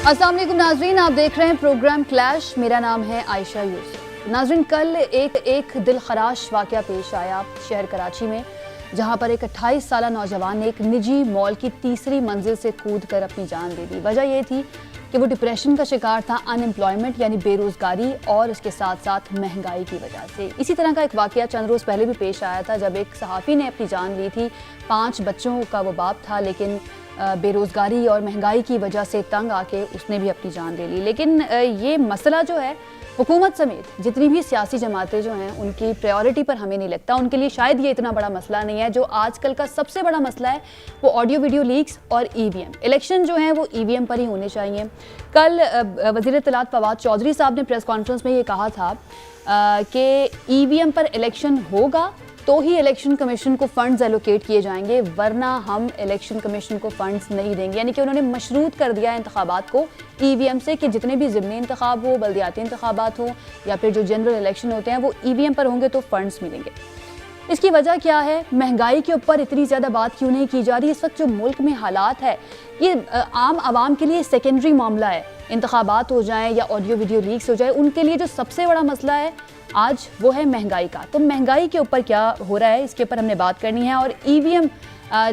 अस्सलाम वालेकुम नाजरीन, आप देख रहे हैं प्रोग्राम क्लैश। मेरा नाम है आयशा यूसुफ। नाजरीन, कल एक दिल खराश वाक़या पेश आया शहर कराची में, जहां पर एक 28 साला नौजवान ने एक निजी मॉल की तीसरी मंजिल से कूद कर अपनी जान दे दी। वजह यह थी कि वो डिप्रेशन का शिकार था, अनएम्प्लॉयमेंट यानी बेरोज़गारी और उसके साथ साथ महंगाई की वजह से। इसी तरह का एक वाक़या चंद रोज़ पहले भी पेश आया था, जब एक सहाफ़ी ने अपनी जान ली थी। 5 बच्चों का वो बाप था, लेकिन बेरोज़गारी और महंगाई की वजह से तंग आके उसने भी अपनी जान ले ली। लेकिन ये मसला जो है, हुकूमत समेत जितनी भी सियासी जमातें जो हैं, उनकी प्रायोरिटी पर हमें नहीं लगता। उनके लिए शायद ये इतना बड़ा मसला नहीं है। जो आजकल का सबसे बड़ा मसला है वो ऑडियो वीडियो लीक्स और ईवीएम। इलेक्शन जो हैं वो ईवीएम पर ही होने चाहिए। कल वज़ीर इत्तलात फवाद चौधरी साहब ने प्रेस कॉन्फ्रेंस में ये कहा था कि ईवीएम पर इलेक्शन होगा तो ही इलेक्शन कमीशन को फंड्स एलोकेट किए जाएंगे, वरना हम इलेक्शन कमीशन को फंड्स नहीं देंगे। यानी कि उन्होंने मशरूत कर दिया इंतखाबात को ईवीएम से कि जितने भी ज़िमनी इंतखाब हो, बल्दियाती इंतखाबात हो या फिर जो जनरल इलेक्शन होते हैं वो ईवीएम पर होंगे तो फंड्स मिलेंगे। इसकी वजह क्या है? महंगाई के ऊपर इतनी ज़्यादा बात क्यों नहीं की जा रही? इस वक्त जो मुल्क में हालात है, ये आम आवाम के लिए सेकेंडरी मामला है। इंतखाबात हो जाएं या ऑडियो वीडियो लीक्स हो जाए, उनके लिए जो सबसे बड़ा मसला है आज वो है महंगाई का। तो महंगाई के ऊपर क्या हो रहा है, इसके ऊपर हमने बात करनी है। और ईवीएम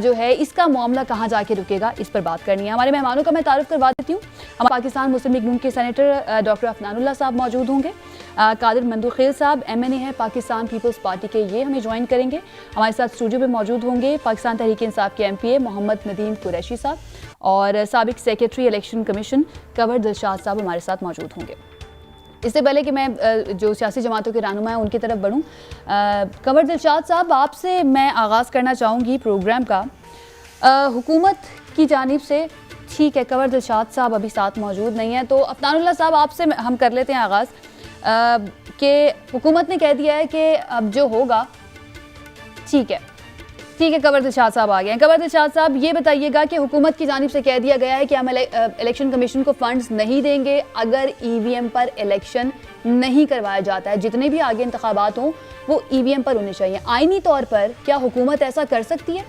जो है, इसका मामला कहाँ जाके रुकेगा, इस पर बात करनी है। हमारे मेहमानों का मैं तारुफ करवा देती हूँ। हमारे पाकिस्तान मुस्लिम लीग नून के सेनेटर डॉक्टर अफनानुल्लाह साहब मौजूद होंगे। कादिर मंदुखेल साहब MNA है पाकिस्तान पीपल्स पार्टी के, ये हमें ज्वाइन करेंगे। हमारे साथ स्टूडियो में मौजूद होंगे पाकिस्तान तहरीक इंसाफ के MPA मोहम्मद नदीम कुरैशी साहब और साबिक secretary election commission Kanwar Dilshad साहब हमारे साथ मौजूद होंगे। इससे पहले कि मैं जो सियासी जमातों के रहनुमा हैं उनकी तरफ बढ़ूँ, कंवर दिलशाद साहब, आपसे मैं आगाज़ करना चाहूँगी प्रोग्राम का। हुकूमत की जानिब से, ठीक है, कंवर दिलशाद साहब अभी साथ मौजूद नहीं है, तो अफनानुल्लाह साहब आपसे हम कर लेते हैं आगाज़ कि हुकूमत ने कह दिया है कि अब जो होगा ठीक है। कंवर दिलशाद साहब आ गए हैं। कंवर दिलशाद साहब, ये बताइएगा कि हुकूमत की जानिब से कह दिया गया है कि हम इलेक्शन कमीशन को फंड्स नहीं देंगे अगर ईवीएम पर इलेक्शन नहीं करवाया जाता है। जितने भी आगे इंतखाबात हों वो ईवीएम पर होने चाहिए। आईनी तौर पर क्या हुकूमत ऐसा कर सकती है?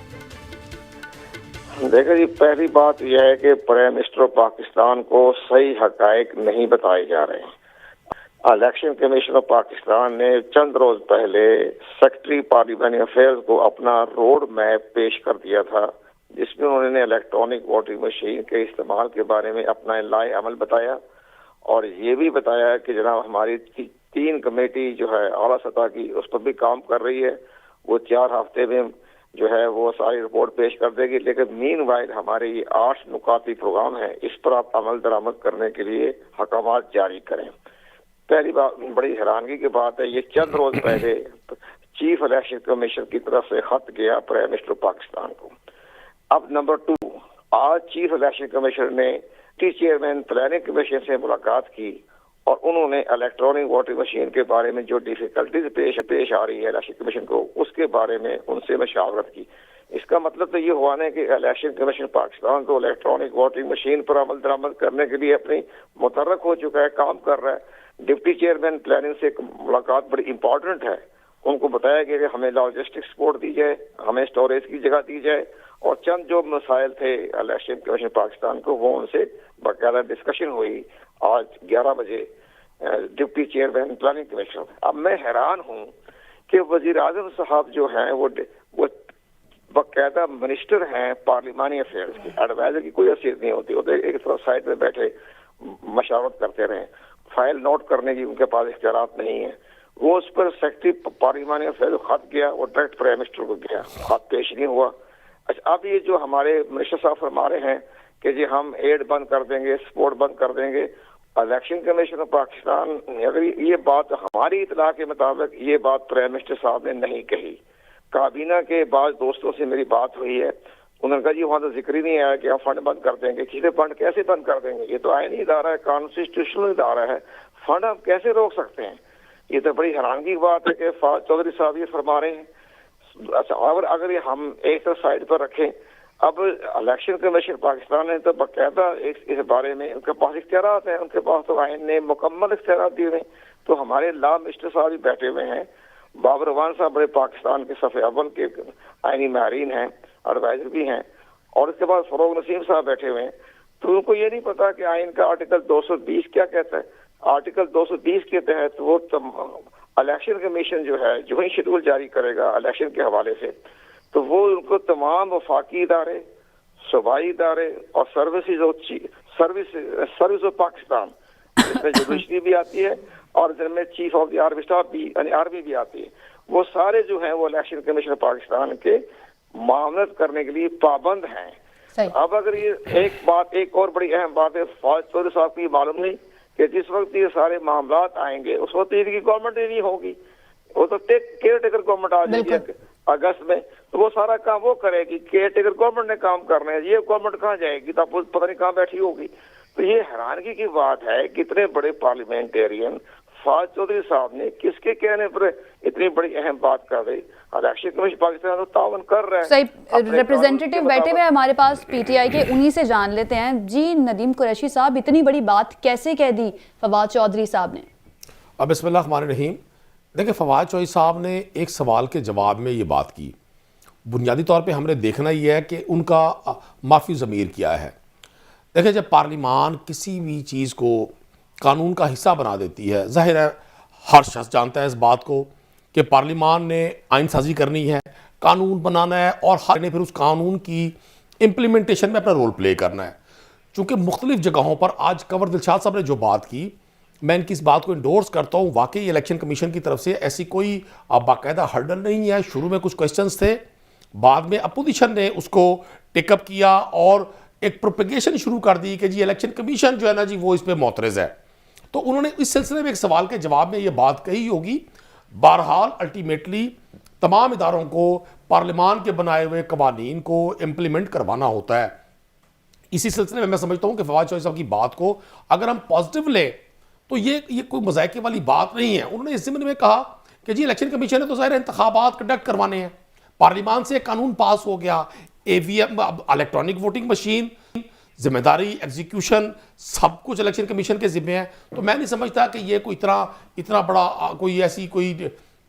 देखिए जी, पहली बात यह है कि प्राइम मिनिस्टर पाकिस्तान को सही हकायक नहीं बताए जा रहे हैं। इलेक्शन कमीशन ऑफ पाकिस्तान ने चंद रोज पहले सेक्रेटरी पार्लियामेंट्री अफेयर्स को अपना रोड मैप पेश कर दिया था, जिसमें उन्होंने इलेक्ट्रॉनिक वोटिंग मशीन के इस्तेमाल के बारे में अपना लाए अमल बताया और ये भी बताया कि जनाब हमारी 3 कमेटी जो है आला सतह की, उस पर भी काम कर रही है। वो 4 हफ्ते में जो है वो सारी रिपोर्ट पेश कर देगी। लेकिन मीनवाइल हमारे ये 8 नुकाती प्रोग्राम है, इस पर आप अमल दरामद करने के लिए हकामात जारी करें। पहली बात, बड़ी हैरानगी की बात है, ये चंद रोज पहले चीफ इलेक्शन कमीशन की तरफ से खत गया प्राइम मिनिस्टर पाकिस्तान को। अब नंबर 2, आज चीफ इलेक्शन कमीशन ने चेयरमैन प्लानिंग कमीशन से मुलाकात की और उन्होंने इलेक्ट्रॉनिक वोटिंग मशीन के बारे में जो डिफिकल्टीज पेश आ रही है इलेक्शन कमीशन को, उसके बारे में उनसे मशावरत की। इसका मतलब तो ये हुआ ना कि इलेक्शन कमीशन पाकिस्तान तो इलेक्ट्रॉनिक वोटिंग मशीन पर अमल दरामद करने के लिए अपनी मुतर्रक हो चुका है, काम कर रहा है। डिप्टी चेयरमैन प्लानिंग से मुलाकात बड़ी इंपॉर्टेंट है। उनको बताया गया कि हमें लॉजिस्टिक सपोर्ट दी जाए, हमें स्टोरेज की जगह दी जाए और चंद जो मसाइल थे इलेक्शन कमीशन पाकिस्तान को, वो उनसे बाकायदा डिस्कशन हुई आज 11 बजे डिप्टी चेयरमैन प्लानिंग कमीशन। अब मैं हैरान हूँ कि वजीर आजम साहब जो हैं वो बाकायदा मिनिस्टर हैं पार्लिमानी अफेयर्स के, एडवाइजर की कोई हैसियत नहीं होती। वो एक तरफ साइड में बैठे मशावरत करते रहे, फाइल नोट करने की उनके पास इख्तियारात नहीं है। वो उस पर सेक्रेटरी पार्लियामेंट्री अफेयर्स को खत गया, वो डायरेक्ट प्राइम मिनिस्टर को गया, खत पेश नहीं हुआ। अच्छा, अब ये जो हमारे मिनिस्टर साहब फरमा रहे हैं कि जी हम एड बंद कर देंगे, सपोर्ट बंद कर देंगे, इलेक्शन कमीशन ऑफ पाकिस्तान, अगर ये बात हमारी इतला के मुताबिक ये बात प्राइम मिनिस्टर साहब ने नहीं कही। काबीना के बाद दोस्तों से मेरी बात हुई है, उन्होंने कहा जी वहाँ तो जिक्र ही नहीं आया कि हम फंड बंद कर देंगे। किसी फंड कैसे बंद कर देंगे? ये तो आईनी इदारा है, कॉन्स्टिट्यूशनल इदारा है, फंड हम कैसे रोक सकते हैं? ये तो बड़ी हैरानगी की बात है कि फवाद चौधरी साहब ये फरमा रहे हैं। अच्छा, और अगर ये हम एक तरफ साइड पर रखें, अब इलेक्शन कमीशन पाकिस्तान ने तो बाकायदा इस बारे में उनके पास इख्तियारात हैं, उनके पास तो आइन ने मुकम्मल इख्तियारात दिए हैं। तो हमारे लॉ मिनिस्टर साहब भी बैठे हुए हैं, बाबर रवान साहब बड़े पाकिस्तान के सफ़े अव्वल के आइनी माहिरीन हैं, एडवाइजर भी हैं, और इसके बाद फरोग नसीम साहब बैठे हुए हैं। तो उनको ये नहीं पता कि आइन का आर्टिकल 220 क्या कहता है। आर्टिकल 220 के तहत वो इलेक्शन कमीशन जो है जो ही शेड्यूल जारी करेगा इलेक्शन के हवाले से, तो वो उनको तमाम वफाकी इदारे, सूबाई इदारे और सर्विस ऑफ पाकिस्तान, जिसमें जुडिशरी भी आती है और जिनमें chief of the army staff भी यानी आर्मी भी आती है, वो सारे जो हैं वो इलेक्शन कमीशन पाकिस्तान के मामलत करने के लिए पाबंद हैं। अब अगर ये एक और बड़ी अहम बात है, फौज चौधरी साहब को ये मालूम नहीं कि जिस वक्त ये सारे मामलात आएंगे उस वक्त इनकी गवर्नमेंट ही नहीं होगी, वो तो केयर टेकर गवर्नमेंट आ जाएगी अगस्त में, तो वो सारा काम वो करेगी। केयर टेकर गवर्नमेंट ने काम करना है, ये गवर्नमेंट कहाँ जाएगी, तो पता नहीं कहाँ बैठी होगी। तो ये हैरानगी की बात है कितने बड़े पार्लियामेंटेरियन फवाद चौधरी साहब ने किसके कहने पर इतनी बड़ी अहम बात कर दी। इलेक्शन कमीशन पाकिस्तान तो तावन कर रहा है। सही, रिप्रेजेंटेटिव बैठे हुए हमारे पास पीटीआई के, उन्हीं से जान लेते हैं। जी नदीम कुरैशी साहब, इतनी बड़ी बात कैसे कह दी फवाद चौधरी साहब ने? अब बिस्मिल्लाह रहमान रहीम, देखिए फवाद चौधरी साहब ने एक सवाल के जवाब में ये बात की। बुनियादी तौर पे हमने देखना ही है कि उनका माफ़ी ज़मीर क्या है। देखिए जब पार्लिमान किसी भी चीज़ को कानून का हिस्सा बना देती है, जाहिर है हर शख्स जानता है इस बात को कि पार्लिमान ने आइन साजी करनी है, कानून बनाना है और हर ने फिर उस कानून की इम्प्लीमेंटेशन में अपना रोल प्ले करना है। चूँकि मुख्तलिफ जगहों पर आज कंवर दिलशाद साहब ने जो बात की, मैं इनकी इस बात को इंडोर्स करता हूँ। वाकई इलेक्शन कमीशन की तरफ से ऐसी कोई बाकायदा हर्डल नहीं है। शुरू में कुछ क्वेश्चंस थे, बाद में अपोजिशन ने उसको टेकअप किया और एक प्रोपेगेशन शुरू कर दी कि जी इलेक्शन कमीशन जो है ना जी वो इस पर मोतरज़ है। तो उन्होंने इस सिलसिले में एक सवाल के जवाब में ये बात कही होगी। बहरहाल अल्टीमेटली तमाम इदारों को पार्लियामान के बनाए हुए कवानीन को इम्प्लीमेंट करवाना होता है। इसी सिलसिले में मैं समझता हूँ कि फवाद चौधरी साहब की बात को अगर हम पॉजिटिव लें तो ये कोई मजायके वाली बात नहीं है। उन्होंने इस ज़िम्मे में कहा कि जी इलेक्शन कमीशन ने तो ज़ाहिर इंतखाबात कंडक्ट करवाने हैं, पार्लियामान से कानून पास हो गया, AVM इलेक्ट्रॉनिक वोटिंग मशीन, जिम्मेदारी एग्जीक्यूशन सब कुछ इलेक्शन कमीशन के जिम्मे है। तो मैं नहीं समझता कि ये कोई इतना बड़ा कोई ऐसी कोई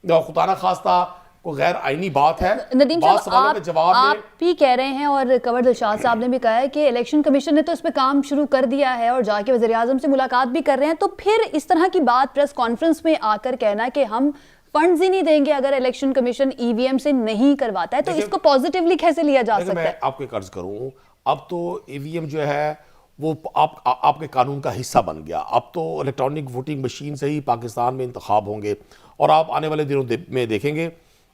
खुदा ना खास्ता कोई गैर आईनी बात है। नदीम साहब, आप भी कह रहे हैं और कंवर दिलशाद साहब ने भी कहा है कि इलेक्शन कमीशन ने तो इस पे काम शुरू कर दिया है और जाके वज़ीर आज़म से मुलाकात भी कर रहे हैं, तो फिर इस तरह की बात प्रेस कॉन्फ्रेंस में आकर कहना कि हम फंड्स ही नहीं देंगे अगर इलेक्शन कमीशन EVM से नहीं करवाता है, तो इसको पॉजिटिवली कैसे लिया जा सकता है? मैं आपको एक अर्ज करूं, अब तो EVM जो है वो आपके कानून का हिस्सा बन गया। अब तो इलेक्ट्रॉनिक वोटिंग मशीन से ही पाकिस्तान में इंतखाब होंगे और आप आने वाले दिनों में देखेंगे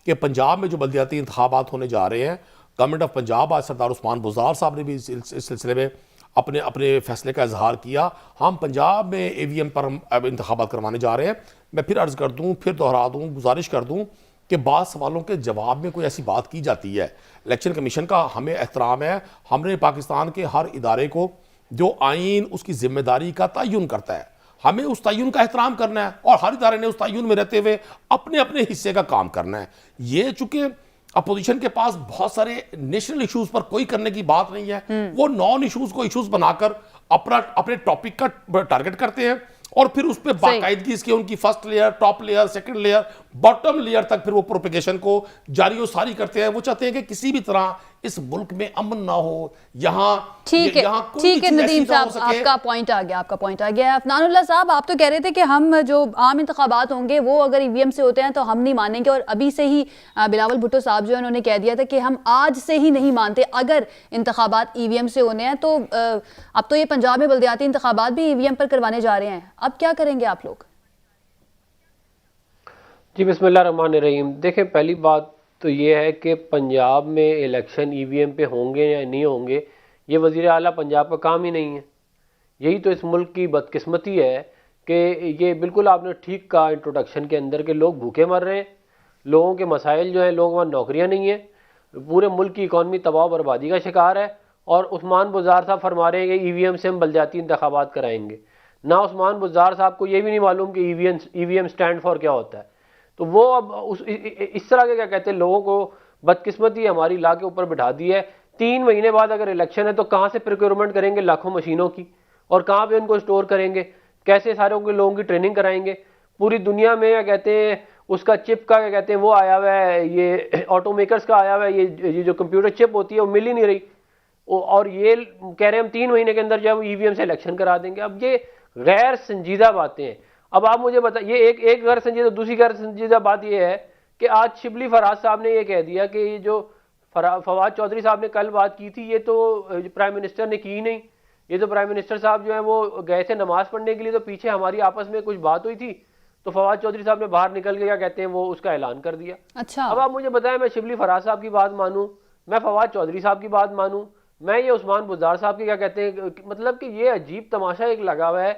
कि पंजाब में जो बल्दियाती इंतखाबात होने जा रहे हैं, गवर्नमेंट ऑफ पंजाब आज सरदार उस्मान बुज़दार साहब ने भी इस सिलसिले में अपने फैसले का इजहार किया। हम पंजाब में EVM पर अब इंतखाबात करवाने जा रहे हैं। मैं फिर अर्ज़ कर दूँ, फिर दोहरा दूँ, गुजारिश कर दूँ कि बाद सवालों के जवाब में कोई ऐसी बात की जाती है। इलेक्शन कमीशन का हमें एहतराम है, हमने पाकिस्तान के हर इदारे को जो आइन उसकी जिम्मेदारी का तयन करता है, हमें उस तयन का एहतराम करना है और हर इदारे ने उस तयन में रहते हुए अपने अपने हिस्से का काम करना है। ये चूंकि अपोजिशन के पास बहुत सारे नेशनल इश्यूज पर कोई करने की बात नहीं है, वो नॉन इश्यूज को इश्यूज बनाकर अपने टॉपिक का टारगेट करते हैं और फिर उस पर बाकायदगी इसके उनकी first layer, top layer, second layer, bottom layer तक फिर वो प्रोपेगेशन को जारी और सारी करते हैं। वो चाहते हैं कि किसी भी तरह इस मुल्क में अमन ना हो, यहाँ ठीक है नदीम साहब, आपका पॉइंट आ गया। अफनानुल्लाह साहब, आप तो कह रहे थे कि हम जो आम इंतखाबात होंगे वो अगर EVM से होते हैं तो हम नहीं मानेंगे, और अभी से ही बिलावल भुट्टो साहब जो है उन्होंने कह दिया था कि हम आज से ही नहीं मानते अगर इंतखाबात EVM से होने हैं। तो अब तो ये पंजाब में बल्दियाती इंतखाबात भी EVM पर करवाने जा रहे हैं, अब क्या करेंगे आप लोग? जी बिस्मिल्लाह रहमान रहीम। देखें, पहली बात तो ये है कि पंजाब में इलेक्शन EVM पे होंगे या नहीं होंगे, ये वज़ीर आला पंजाब का काम ही नहीं है। यही तो इस मुल्क की बदकिस्मती है कि ये बिल्कुल आपने ठीक कहा इंट्रोडक्शन के अंदर के लोग भूखे मर रहे हैं, लोगों के मसाइल जो हैं, लोगों वहाँ नौकरियाँ नहीं हैं, पूरे मुल्क की इकॉनमी तबाह बर्बादी का शिकार है। और उस्मान बुज़दार साहब फरमा रहे हैं कि EVM से हम बल्दियाती इंतखाबात कराएंगे। ना उस्मान बुज़दार साहब को ये भी नहीं मालूम कि EVM स्टैंड फॉर क्या होता है। तो वो अब इस तरह के क्या कहते हैं लोगों को बदकिस्मती हमारी ला के ऊपर बिठा दी है। 3 महीने बाद अगर इलेक्शन है तो कहाँ से प्रोक्योरमेंट करेंगे लाखों मशीनों की, और कहाँ पे उनको स्टोर करेंगे, कैसे सारे के लोगों की ट्रेनिंग कराएंगे? पूरी दुनिया में क्या कहते हैं उसका चिप का क्या कहते हैं वो आया हुआ है, ये ऑटो मेकर्स का आया हुआ है, ये जो कंप्यूटर चिप होती है वो मिल ही नहीं रही। और ये कह रहे हैं हम 3 महीने के अंदर जो है वो ईवीएम से इलेक्शन करा देंगे। अब ये गैर संजीदा बातें हैं। अब आप मुझे बताइए, एक गैर संजीदा, दूसरी गैर संजीदा बात ये है कि आज शिबली फराज साहब ने ये कह दिया कि ये जो फवाद चौधरी साहब ने कल बात की थी ये तो प्राइम मिनिस्टर ने की नहीं, ये तो प्राइम मिनिस्टर साहब जो है वो गए थे नमाज पढ़ने के लिए, तो पीछे हमारी आपस में कुछ बात हुई थी तो फवाद चौधरी साहब ने बाहर निकल के क्या कहते हैं वो उसका ऐलान कर दिया। अच्छा, अब आप मुझे बताएं, मैं शिबली फराज साहब की बात मानूं, मैं फवाद चौधरी साहब की बात मानूं, मैं ये उस्मान बुज़दार साहब की क्या कहते हैं, मतलब कि ये अजीब तमाशा एक लगा हुआ है।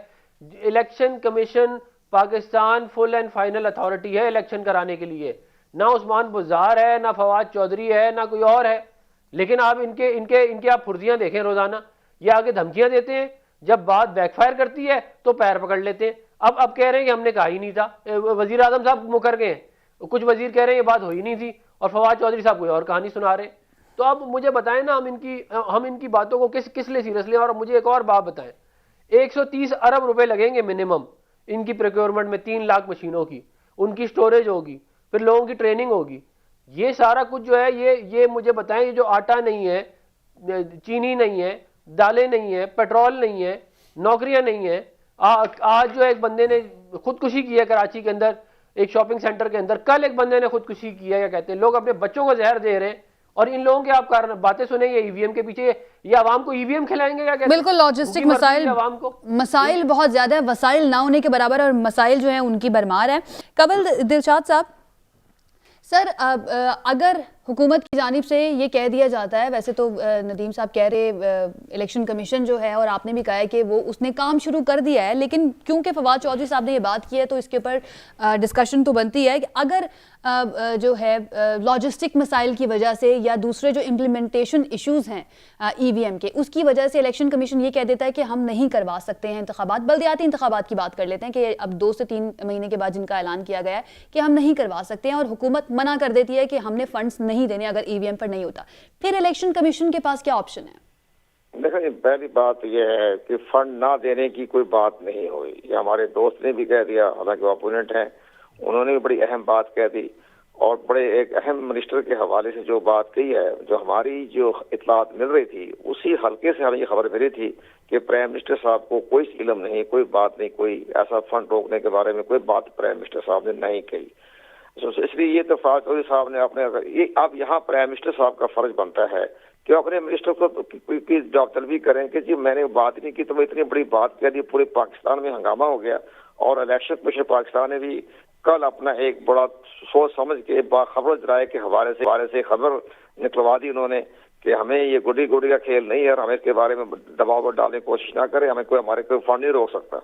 Election commission Pakistan full and final authority है इलेक्शन कराने के लिए, ना उस्मान बुज़दार है, ना फवाद चौधरी है, ना कोई और है, लेकिन आप इनके इनके इनके आप फुर्तियां देखें रोजाना, ये आगे धमकियां देते हैं, जब बात बैकफायर करती है तो पैर पकड़ लेते हैं। अब कह रहे हैं कि हमने कहा ही नहीं था, वजीर आजम साहब मुकर गए हैं, कुछ वजीर कह रहे हैं ये बात हो ही नहीं थी, और फवाद चौधरी साहब कोई और कहानी सुना रहे हैं। तो अब मुझे बताएं ना, हम इनकी बातों को किस लिए सीरियस लें। और मुझे एक और बात बताएं, 130 अरब रुपए लगेंगे मिनिमम इनकी प्रोक्योरमेंट में, 3 लाख मशीनों की, उनकी स्टोरेज होगी, फिर लोगों की ट्रेनिंग होगी, ये सारा कुछ जो है ये मुझे बताएं, ये जो आटा नहीं है, चीनी नहीं है, दालें नहीं है, पेट्रोल नहीं है, नौकरियां नहीं है। आज जो एक बंदे ने खुदकुशी की है कराची के अंदर एक शॉपिंग सेंटर के अंदर, कल एक बंदे ने खुदकुशी की है, क्या कहते हैं, लोग अपने बच्चों को जहर दे रहे हैं, और इन लोगों के आप कारण बातें सुनेंगे ईवीएम के पीछे, ये आवाम को ईवीएम खिलाएंगे, क्या कहते हैं। बिल्कुल, लॉजिस्टिक मसाइल बहुत ज्यादा है, वसाइल ना होने के बराबर, और मसाइल जो है उनकी भरमार है। कबल दिलशाद साहब, सर अगर हुकूमत की जानिब से ये कह दिया जाता है, वैसे तो नदीम साहब कह रहे इलेक्शन कमीशन जो है, और आपने भी कहा है कि वो उसने काम शुरू कर दिया है, लेकिन क्योंकि फवाद चौधरी साहब ने ये बात की है तो इसके ऊपर डिस्कशन तो बनती है कि अगर जो है लॉजिस्टिक मसाइल की वजह से या दूसरे जो इम्प्लीमेंटेशन इश्यूज़ हैं ईवीएम के, उसकी वजह से इलेक्शन कमीशन ये कह देता है कि हम नहीं करवा सकते हैं इंतखाबात। बल्दियाती इंतखाबात की बात कर लेते हैं कि अब 2 से 3 महीने के बाद जिनका ऐलान किया गया है कि हम नहीं करवा सकते हैं, और हुकूमत मना कर देती है कि हमने फंड्स नहीं देने अगर ईवीएम पर नहीं होता, फिर इलेक्शन कमीशन के पास क्या ऑप्शन है? देखो, पहली बात यह है कि फंड ना देने की कोई बात नहीं हुई, ये हमारे दोस्त ने भी कह दिया, हालांकि वो अपोनेंट हैं, उन्होंने भी बड़ी अहम बात कह दी, और बड़े एक अहम मिनिस्टर के हवाले से जो बात कही है, जो हमारी जो इतलात मिल रही थी उसी हल्के से हमें ये खबर मिली थी कि प्राइम मिनिस्टर साहब को कोई इल्म नहीं, कोई बात नहीं, कोई ऐसा फंड रोकने के बारे में कोई बात प्राइम मिनिस्टर साहब ने नहीं कही। इसलिए ये तो फवाद चौधरी साहब ने अपने, ये अब यहाँ प्राइम मिनिस्टर साहब का फर्ज बनता है कि अपने मिनिस्टर को की जवाब तलबी करें कि जी मैंने बात नहीं की, तो वो इतनी बड़ी बात कह दी, पूरे पाकिस्तान में हंगामा हो गया, और इलेक्शन कमीशन पाकिस्तान ने भी कल अपना एक बड़ा सोच समझ के बाखबर जराए के हवाले से खबर निकलवा दी उन्होंने कि हमें ये गुडी गुडी का खेल नहीं है, और हमें इसके बारे में दबाव डालने की कोशिश ना करें, हमें हमारे कोई फंड नहीं रोक सकता।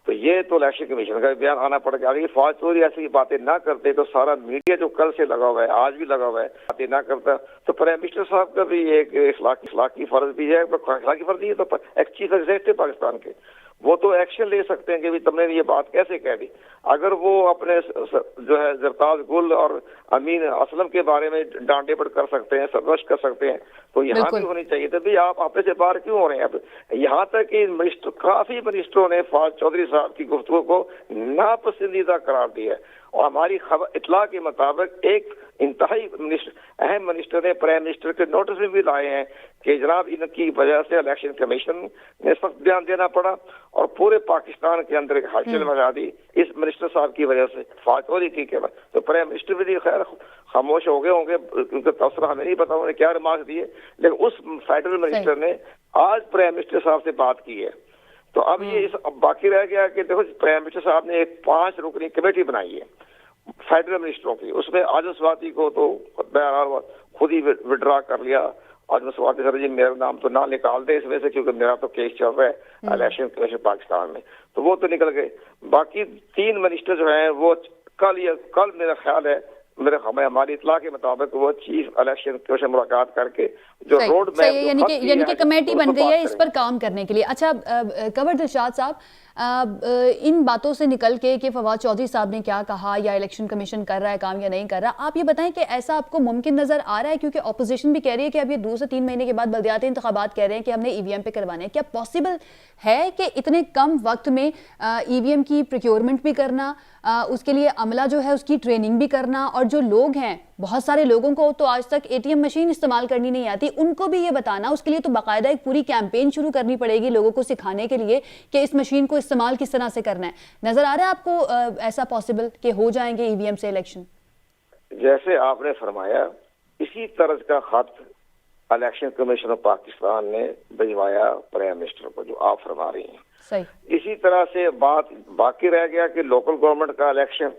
तो ये तो इलेक्शन कमीशन का बयान आना पड़ेगा। अगर फवाद चौधरी ऐसी बातें ना करते तो सारा मीडिया जो कल से लगा हुआ है, आज भी लगा हुआ है, बातें ना करता तो प्राइम मिनिस्टर साहब का भी एक इखलाकी फर्ज भी है, इखलाकी फर्ज नहीं है तो एक चीफ एग्जीक्यूटिव पाकिस्तान के, वो तो एक्शन ले सकते हैं कि भी तुमने ये बात कैसे कह दी। अगर वो अपने जो है जरताज गुल और अमीन असलम के बारे में डांटेपड़ कर सकते हैं, सरगोश कर सकते हैं, तो यहाँ भी होनी चाहिए। तो भी आप आपने से बाहर क्यों हो रहे हैं? अब यहाँ तक कि मिनिस्टर, काफी मिनिस्टरों ने फवाद चौधरी साहब की गुफ्तगू को नापसंदीदा करार दिया है, और हमारी खबर इतला के मुताबिक एक इंतहाई अहम मिनिस्टर ने प्राइम मिनिस्टर के नोटिस में भी लाए हैं कि जनाब इनकी वजह से इलेक्शन कमीशन ने सख्त बयान देना पड़ा, और पूरे पाकिस्तान के अंदर एक हलचल मचा दी इस मिनिस्टर साहब की वजह से, फवाद चौधरी की के बाद। तो प्राइम मिनिस्टर भी खैर खामोश हो गए होंगे, उनका तबसरा हमें नहीं पता उन्होंने क्या रिमार्क दिए, लेकिन उस फेडरल मिनिस्टर ने आज प्राइम मिनिस्टर साहब से बात की है। तो अब ये अब बाकी रह गया कि देखो प्राइम मिनिस्टर साहब ने एक 5 रुकनी कमेटी बनाई है फेडरल मिनिस्टरों की, उसमें आजम स्वाति को तो बहरहाल खुद ही विड्रा कर लिया। आजम स्वाति सर जी मेरा नाम तो ना निकाल दे इसमें से, क्योंकि मेरा तो केस चल रहा है इलेक्शन कमीशन पाकिस्तान में, तो वो तो निकल गए। बाकी 3 मिनिस्टर जो हैं वो कल मेरा ख्याल है, हमारी इतला के मुताबिक वो चीफ इलेक्शन कमीशन मुलाकात करके जो रोड मैप यानी कि कमेटी बन गई है इस पर काम करने के लिए। अच्छा कवर दिलशाद साहब, इन बातों से निकल के कि फवाद चौधरी साहब ने क्या कहा या इलेक्शन कमीशन कर रहा है काम या नहीं कर रहा, आप ये बताएं कि ऐसा आपको मुमकिन नजर आ रहा है? क्योंकि ऑपोजिशन भी कह रही है कि अब ये 2 से 3 महीने के बाद बल्दियाती इंतखाबात कह रहे हैं कि हमने ईवीएम पे करवाने हैं, क्या पॉसिबल है कि इतने कम वक्त में ईवीएम की प्रोक्योरमेंट भी करना, उसके लिए अमला जो है उसकी ट्रेनिंग भी करना, और जो लोग हैं, बहुत सारे लोगों को तो आज तक एटीएम मशीन इस्तेमाल करनी नहीं आती, उनको भी ये बताना, उसके लिए तो बाकायदा एक पूरी कैंपेन शुरू करनी पड़ेगी लोगों को सिखाने के लिए कि इस मशीन को इस्तेमाल किस तरह से करना है। नजर आ रहा है आपको ऐसा पॉसिबल कि हो जाएंगे ईवीएम से इलेक्शन? जैसे आपने फरमाया इसी तरह का खत इलेक्शन कमीशन ऑफ पाकिस्तान ने भिजवाया प्राइम मिनिस्टर को, जो आप फरमा रही हैं। सही। इसी तरह से बात बाकी रह गया कि लोकल गवर्नमेंट का इलेक्शन,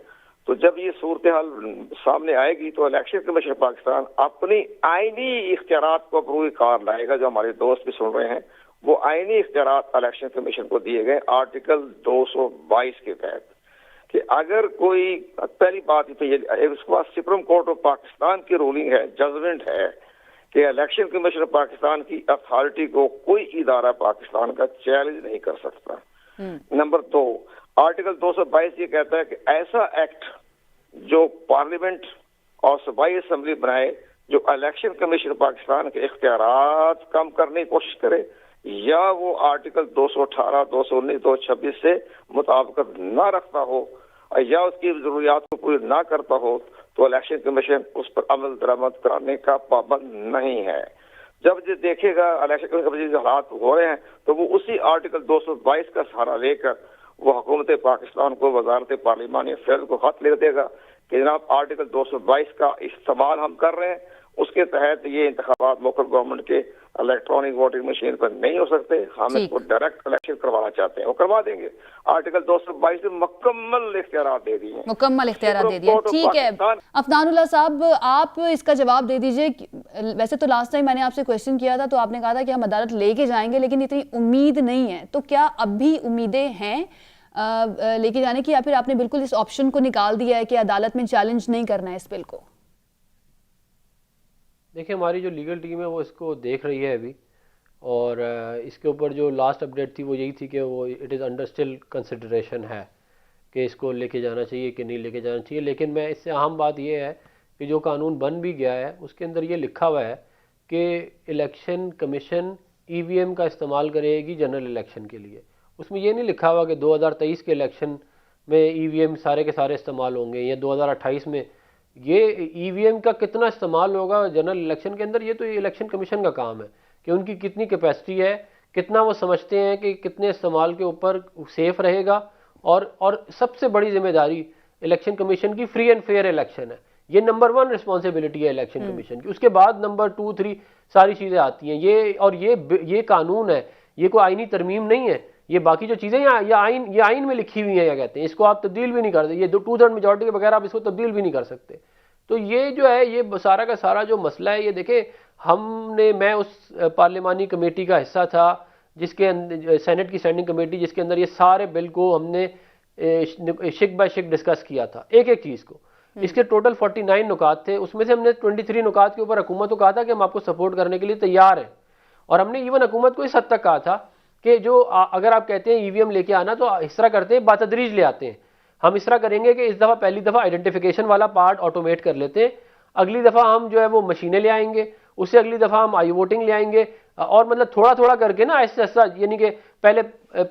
तो जब ये सूरत हाल सामने आएगी तो इलेक्शन कमीशन पाकिस्तान अपनी आईनी इख्तियारात को अपनी कार लाएगा। जो हमारे दोस्त भी सुन रहे हैं, वो आईनी इख्तियारात इलेक्शन कमीशन को दिए गए आर्टिकल 222 के तहत कि अगर कोई, पहली बात तो ये, उसके बाद सुप्रीम कोर्ट ऑफ पाकिस्तान की रूलिंग है, जजमेंट है कि इलेक्शन कमीशन पाकिस्तान की अथॉरिटी को कोई इदारा पाकिस्तान का चैलेंज नहीं कर सकता। नंबर 2, आर्टिकल 222 ये कहता है कि ऐसा एक्ट जो पार्लियामेंट और सूबाई असेंबली बनाए जो इलेक्शन कमीशन पाकिस्तान के इख्तियारात कम करने की कोशिश करे या वो आर्टिकल 218, 219, 226 से मुताबिकत ना रखता हो या उसकी जरूरियात को पूरी ना करता हो, तो इलेक्शन कमीशन उस पर अमल दरामद कराने का पाबंद नहीं है। जब ये देखेगा इलेक्शन कमीशन जो हालात हो रहे हैं, तो वो उसी आर्टिकल 222 का सहारा लेकर वो हुकूमत पाकिस्तान को, वजारत पार्लिमानी अफेयर्स को खत लिख देगा कि जनाब आर्टिकल 222 का इस्तेमाल हम कर रहे हैं, उसके तहत ये इंतखाबात लोकल गवर्नमेंट के इलेक्ट्रॉनिक वोटिंग मशीन पर नहीं हो सकते, हम इसको डायरेक्ट इलेक्शन करवाना चाहते हैं, वो करवा देंगे। आर्टिकल 222 में मुकम्मल इख्तियार दे दिए, मुकम्मल इख्तियार दे दिए। ठीक है अफनानुल्लाह साहब, आप इसका जवाब दे दीजिए। वैसे तो लास्ट टाइम मैंने आपसे क्वेश्चन किया था तो आपने कहा था कि हम अदालत लेके जाएंगे, लेकिन इतनी उम्मीद नहीं है, तो क्या अब भी उम्मीदें हैं लेके जाने की, या फिर आपने बिल्कुल इस ऑप्शन को निकाल दिया है कि अदालत में चैलेंज नहीं करना है इस बिल को? देखिए, हमारी जो लीगल टीम है वो इसको देख रही है अभी, और इसके ऊपर जो लास्ट अपडेट थी वो यही थी कि वो it is under still consideration है कि इसको लेके जाना चाहिए कि नहीं लेके जाना चाहिए। लेकिन मैं इससे अहम बात ये है कि जो कानून बन भी गया है उसके अंदर ये लिखा हुआ है कि इलेक्शन कमीशन ईवीएम का इस्तेमाल करेगी जनरल इलेक्शन के लिए। उसमें ये नहीं लिखा हुआ कि 2023 के इलेक्शन में ईवीएम सारे के सारे इस्तेमाल होंगे या 2028 में। ये ईवीएम का कितना इस्तेमाल होगा जनरल इलेक्शन के अंदर, ये तो इलेक्शन कमीशन का काम है कि उनकी कितनी कैपेसिटी है, कितना वो समझते हैं कि कितने इस्तेमाल के ऊपर सेफ रहेगा। और सबसे बड़ी जिम्मेदारी इलेक्शन कमीशन की फ्री एंड फेयर इलेक्शन है। ये नंबर 1 रिस्पॉन्सिबिलिटी है इलेक्शन कमीशन की। उसके बाद नंबर 2, 3 सारी चीज़ें आती हैं। ये कानून है, ये कोई आईनी तरमीम नहीं है। ये बाकी जो चीज़ें ये आइन में लिखी हुई हैं, या कहते हैं इसको आप तब्दील भी नहीं कर सकते। ये 2/3 मेजॉरिटी के बगैर आप इसको तब्दील भी नहीं कर सकते। तो ये जो है, ये सारा का सारा जो मसला है, ये देखें मैं उस पार्लिमानी कमेटी का हिस्सा था जिसके अंदर सेनेट की स्टैंडिंग कमेटी, जिसके अंदर ये सारे बिल को हमने शिक बाय शिक डिस्कस किया था, एक एक चीज़ को। इसके टोटल 49 नुकात थे, उसमें से हमने 23 नुकात के ऊपर हुकूमत को कहा था कि हम आपको सपोर्ट करने के लिए तैयार हैं। और हमने इवन हुकूमत को इस हद तक कहा था कि जो अगर आप कहते हैं ईवीएम लेके आना, तो इस तरह करते हैं, बातदरीज ले आते हैं। हम इस तरह करेंगे कि इस दफ़ा पहली दफ़ा आइडेंटिफिकेशन वाला पार्ट ऑटोमेट कर लेते हैं, अगली दफ़ा हम जो है वो मशीनें ले आएंगे, उससे अगली दफ़ा हम आई वोटिंग ले आएंगे, और मतलब थोड़ा थोड़ा करके ना ऐसा ऐसा, यानी कि पहले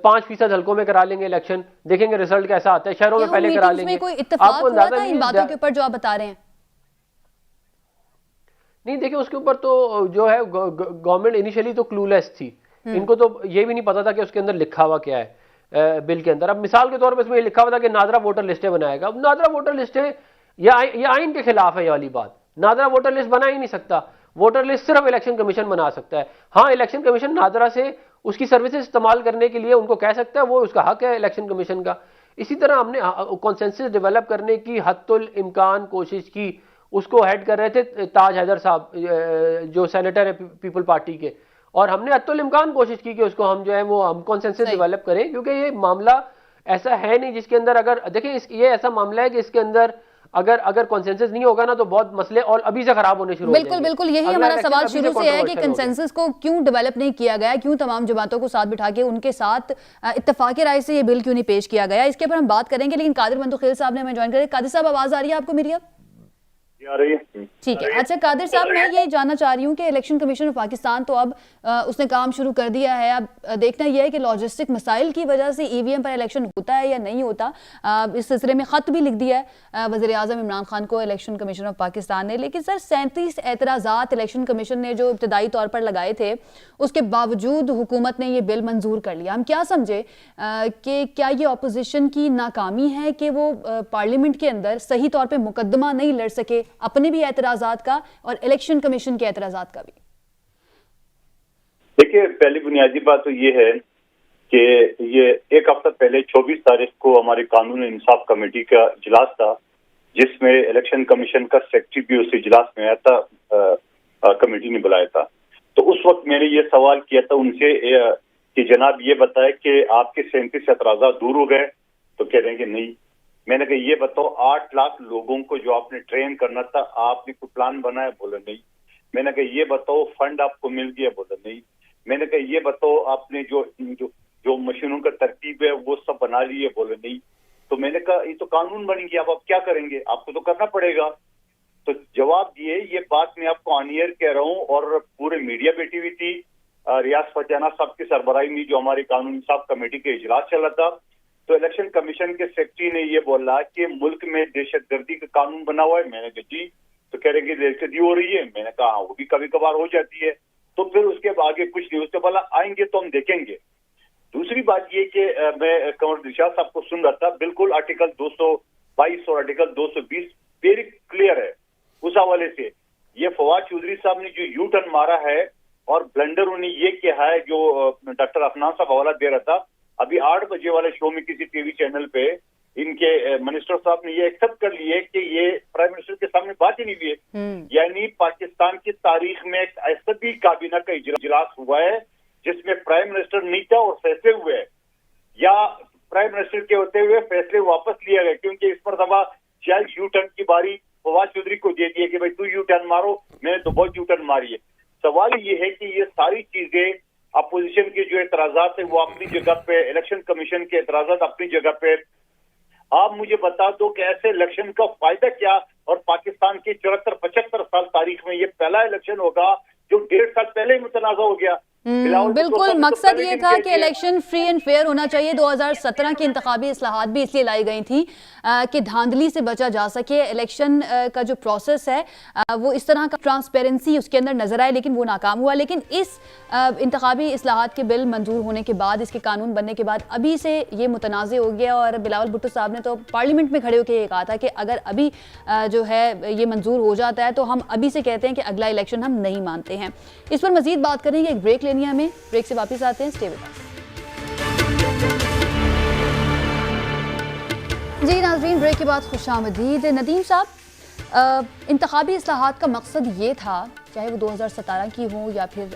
5% हल्कों में करा लेंगे इलेक्शन, देखेंगे रिजल्ट कैसा आता है, शहरों में पहले करा लेंगे। कोई इत्तेफाक हुआ था इन बातों के ऊपर जो आप बता रहे हैं? नहीं, देखिए उसके ऊपर तो जो है गवर्नमेंट इनिशियली तो क्लूलेस थी, इनको तो ये भी नहीं पता था कि उसके अंदर लिखा हुआ क्या है बिल के अंदर। अब मिसाल के तौर पर इसमें ये लिखा हुआ था कि नादरा वोटर लिस्टें बनाएगा। अब नादरा वोटर लिस्टें ये आइन के खिलाफ है, ये वाली बात। नादरा वोटर लिस्ट बना ही नहीं सकता, वोटर लिस्ट सिर्फ इलेक्शन कमीशन बना सकता है। हाँ, इलेक्शन कमीशन नादरा से उसकी सर्विसेज इस्तेमाल करने के लिए उनको कह सकता है, वो उसका हक है इलेक्शन कमीशन का। इसी तरह हमने कॉन्सेंसस डेवलप करने की हद्दुल इम्कान कोशिश की। उसको हेड कर रहे थे ताज हैदर साहब, जो सेनेटर है पीपल पार्टी के, और हमने हद्दुल इम्कान कोशिश की कि उसको हम जो है वो हम कॉन्सेंसस डेवलप करें, क्योंकि ये मामला ऐसा है नहीं जिसके अंदर, अगर देखें ये ऐसा मामला है कि इसके अंदर अगर कॉन्सेंसस नहीं होगा ना तो बहुत मसले और अभी से खराब होने शुरू हो जाएंगे। बिल्कुल यही हमारा सवाल शुरू से है कि कंसेंसस को क्यों डेवलप नहीं किया गया, क्यों तमाम जमातों को साथ बिठा के उनके साथ इत्तेफाक राय से ये बिल क्यों नहीं पेश किया गया, इसके ऊपर हम बात करेंगे। लेकिन कादिर मंतुखिल साहब ने हमें ज्वाइन करे। कादिर साहब, आवाज आ रही है आपको मेरी? अब आ रही है। ठीक है। अच्छा कादिर साहब, मैं ये जानना चाह रही हूँ कि इलेक्शन कमीशन ऑफ पाकिस्तान तो अब उसने काम शुरू कर दिया है। अब देखना यह है कि लॉजिस्टिक मसाइल की वजह से ईवीएम पर इलेक्शन होता है या नहीं होता। इस सिलसिले में ख़त भी लिख दिया है वज़ीर आज़म इमरान खान को इलेक्शन कमीशन ऑफ पाकिस्तान ने। लेकिन सर 37 एतराज़ात इलेक्शन कमीशन ने जो इब्तदाई तौर पर लगाए थे, उसके बावजूद हुकूमत ने ये बिल मंजूर कर लिया। हम क्या समझे कि क्या ये अपोजिशन की नाकामी है कि वो पार्लियामेंट के अंदर सही तौर पर मुकदमा नहीं लड़ सके, अपने भी एतराज़ात का और इलेक्शन कमीशन के एतराज़ात का भी? देखिए, पहली बुनियादी बात तो ये है कि ये एक हफ्ता पहले 24 तारीख को हमारी कानून इंसाफ कमेटी का इजलास था, जिसमें इलेक्शन कमीशन का सेक्रेटरी भी उस इजलास में आया था, कमेटी ने बुलाया था। तो उस वक्त मैंने ये सवाल किया था उनसे कि जनाब ये बताए कि आपके 37 एतराज़ात दूर हो गए? तो कह रहे हैं कि नहीं। मैंने कहा ये बताओ 8 लाख लोगों को जो आपने ट्रेन करना था, आपने कोई प्लान बनाया? बोले नहीं। मैंने कहा ये बताओ फंड आपको मिल गया? बोले नहीं। मैंने कहा ये बताओ आपने जो मशीनों का तरतीब है वो सब बना ली है? बोले नहीं। तो मैंने कहा ये तो कानून बन गया, अब आप क्या करेंगे? आपको तो करना पड़ेगा। तो जवाब दिए, ये बात मैं आपको ऑन एयर कह रहा हूँ और पूरे मीडिया बैठी हुई थी, रियाज फजाना साहब की सरबराही में जो हमारी कानून इंसाफ कमेटी के इजलास चला था। तो इलेक्शन कमीशन के सेक्रेटरी ने ये बोला कि मुल्क में दहशतगर्दी का कानून बना हुआ है। मैंने कहा जी। तो कह रहे कि दहशतगर्दी हो रही है? मैंने कहा हाँ, वो भी कभी कभार हो जाती है। तो फिर उसके आगे कुछ नहीं, उसके बोला आएंगे तो हम देखेंगे। दूसरी बात ये कि मैं कंवर दिलशाद साहब को सुन रहा था, बिल्कुल आर्टिकल 222 और आर्टिकल 220 वेरी क्लियर है उस हवाले से। ये फवाद चौधरी साहब ने जो यू टर्न मारा है और ब्लंडर उन्हें ये किया है, जो डॉक्टर अफनान साहब हवाला दे रहा था अभी 8 बजे वाले शो में किसी टीवी चैनल पे, इनके मिनिस्टर साहब ने ये एक्सेप्ट कर लिए कि ये प्राइम मिनिस्टर के सामने बात ही नहीं हुई है। यानी पाकिस्तान की तारीख में एक ऐसा भी काबीना का इजलास हुआ है जिसमें प्राइम मिनिस्टर नहीं था और फैसले हुए हैं, या प्राइम मिनिस्टर के होते हुए फैसले वापस लिए गए, क्योंकि इस पर दफा शायद यू टर्न की बारी फवाद चौधरी को दे दी है कि भाई तू यू टर्न मारो, मैंने तो बहुत यू टर्न मारी है। सवाल ये है कि ये सारी चीजें अपोजिशन के जो एतराजात है वो अपनी जगह पे, इलेक्शन कमीशन के एतराजात अपनी जगह पे। आप मुझे बता दो कि ऐसे इलेक्शन का फायदा क्या? और पाकिस्तान के 74-75 साल तारीख में ये पहला इलेक्शन होगा जो 1.5 साल पहले ही मुतनाज़ा हो गया। बिल्कुल, मकसद ये था कि इलेक्शन फ्री एंड फेयर होना चाहिए। 2017 की इंतखाबी इस्लाहात भी इसलिए लाई गई थी कि धांधली से बचा जा सके। इलेक्शन का जो प्रोसेस है वो इस तरह का ट्रांसपेरेंसी उसके अंदर नजर आए, लेकिन वो नाकाम हुआ। लेकिन इस इंतखाबी इस्लाहात के बिल मंजूर होने के बाद, इसके कानून बनने के बाद अभी से ये मुतनाज़ हो गया। और बिलावल भुट्टो साहब ने तो पार्लियामेंट में खड़े होकर ये कहा था कि अगर अभी जो है ये मंजूर हो जाता है तो हम अभी से कहते हैं कि अगला इलेक्शन हम नहीं मानते हैं। इस पर मजीद बात करेंगे, एक ब्रेक लेनी है हमें, ब्रेक से वापस आते हैं। Stay with us. जी नाज़रीन, ब्रेक के बाद खुशामदीद। नदीम साहब, इंतखाबी इस्लाहात का मकसद ये था, चाहे वो 2017 की हो या फिर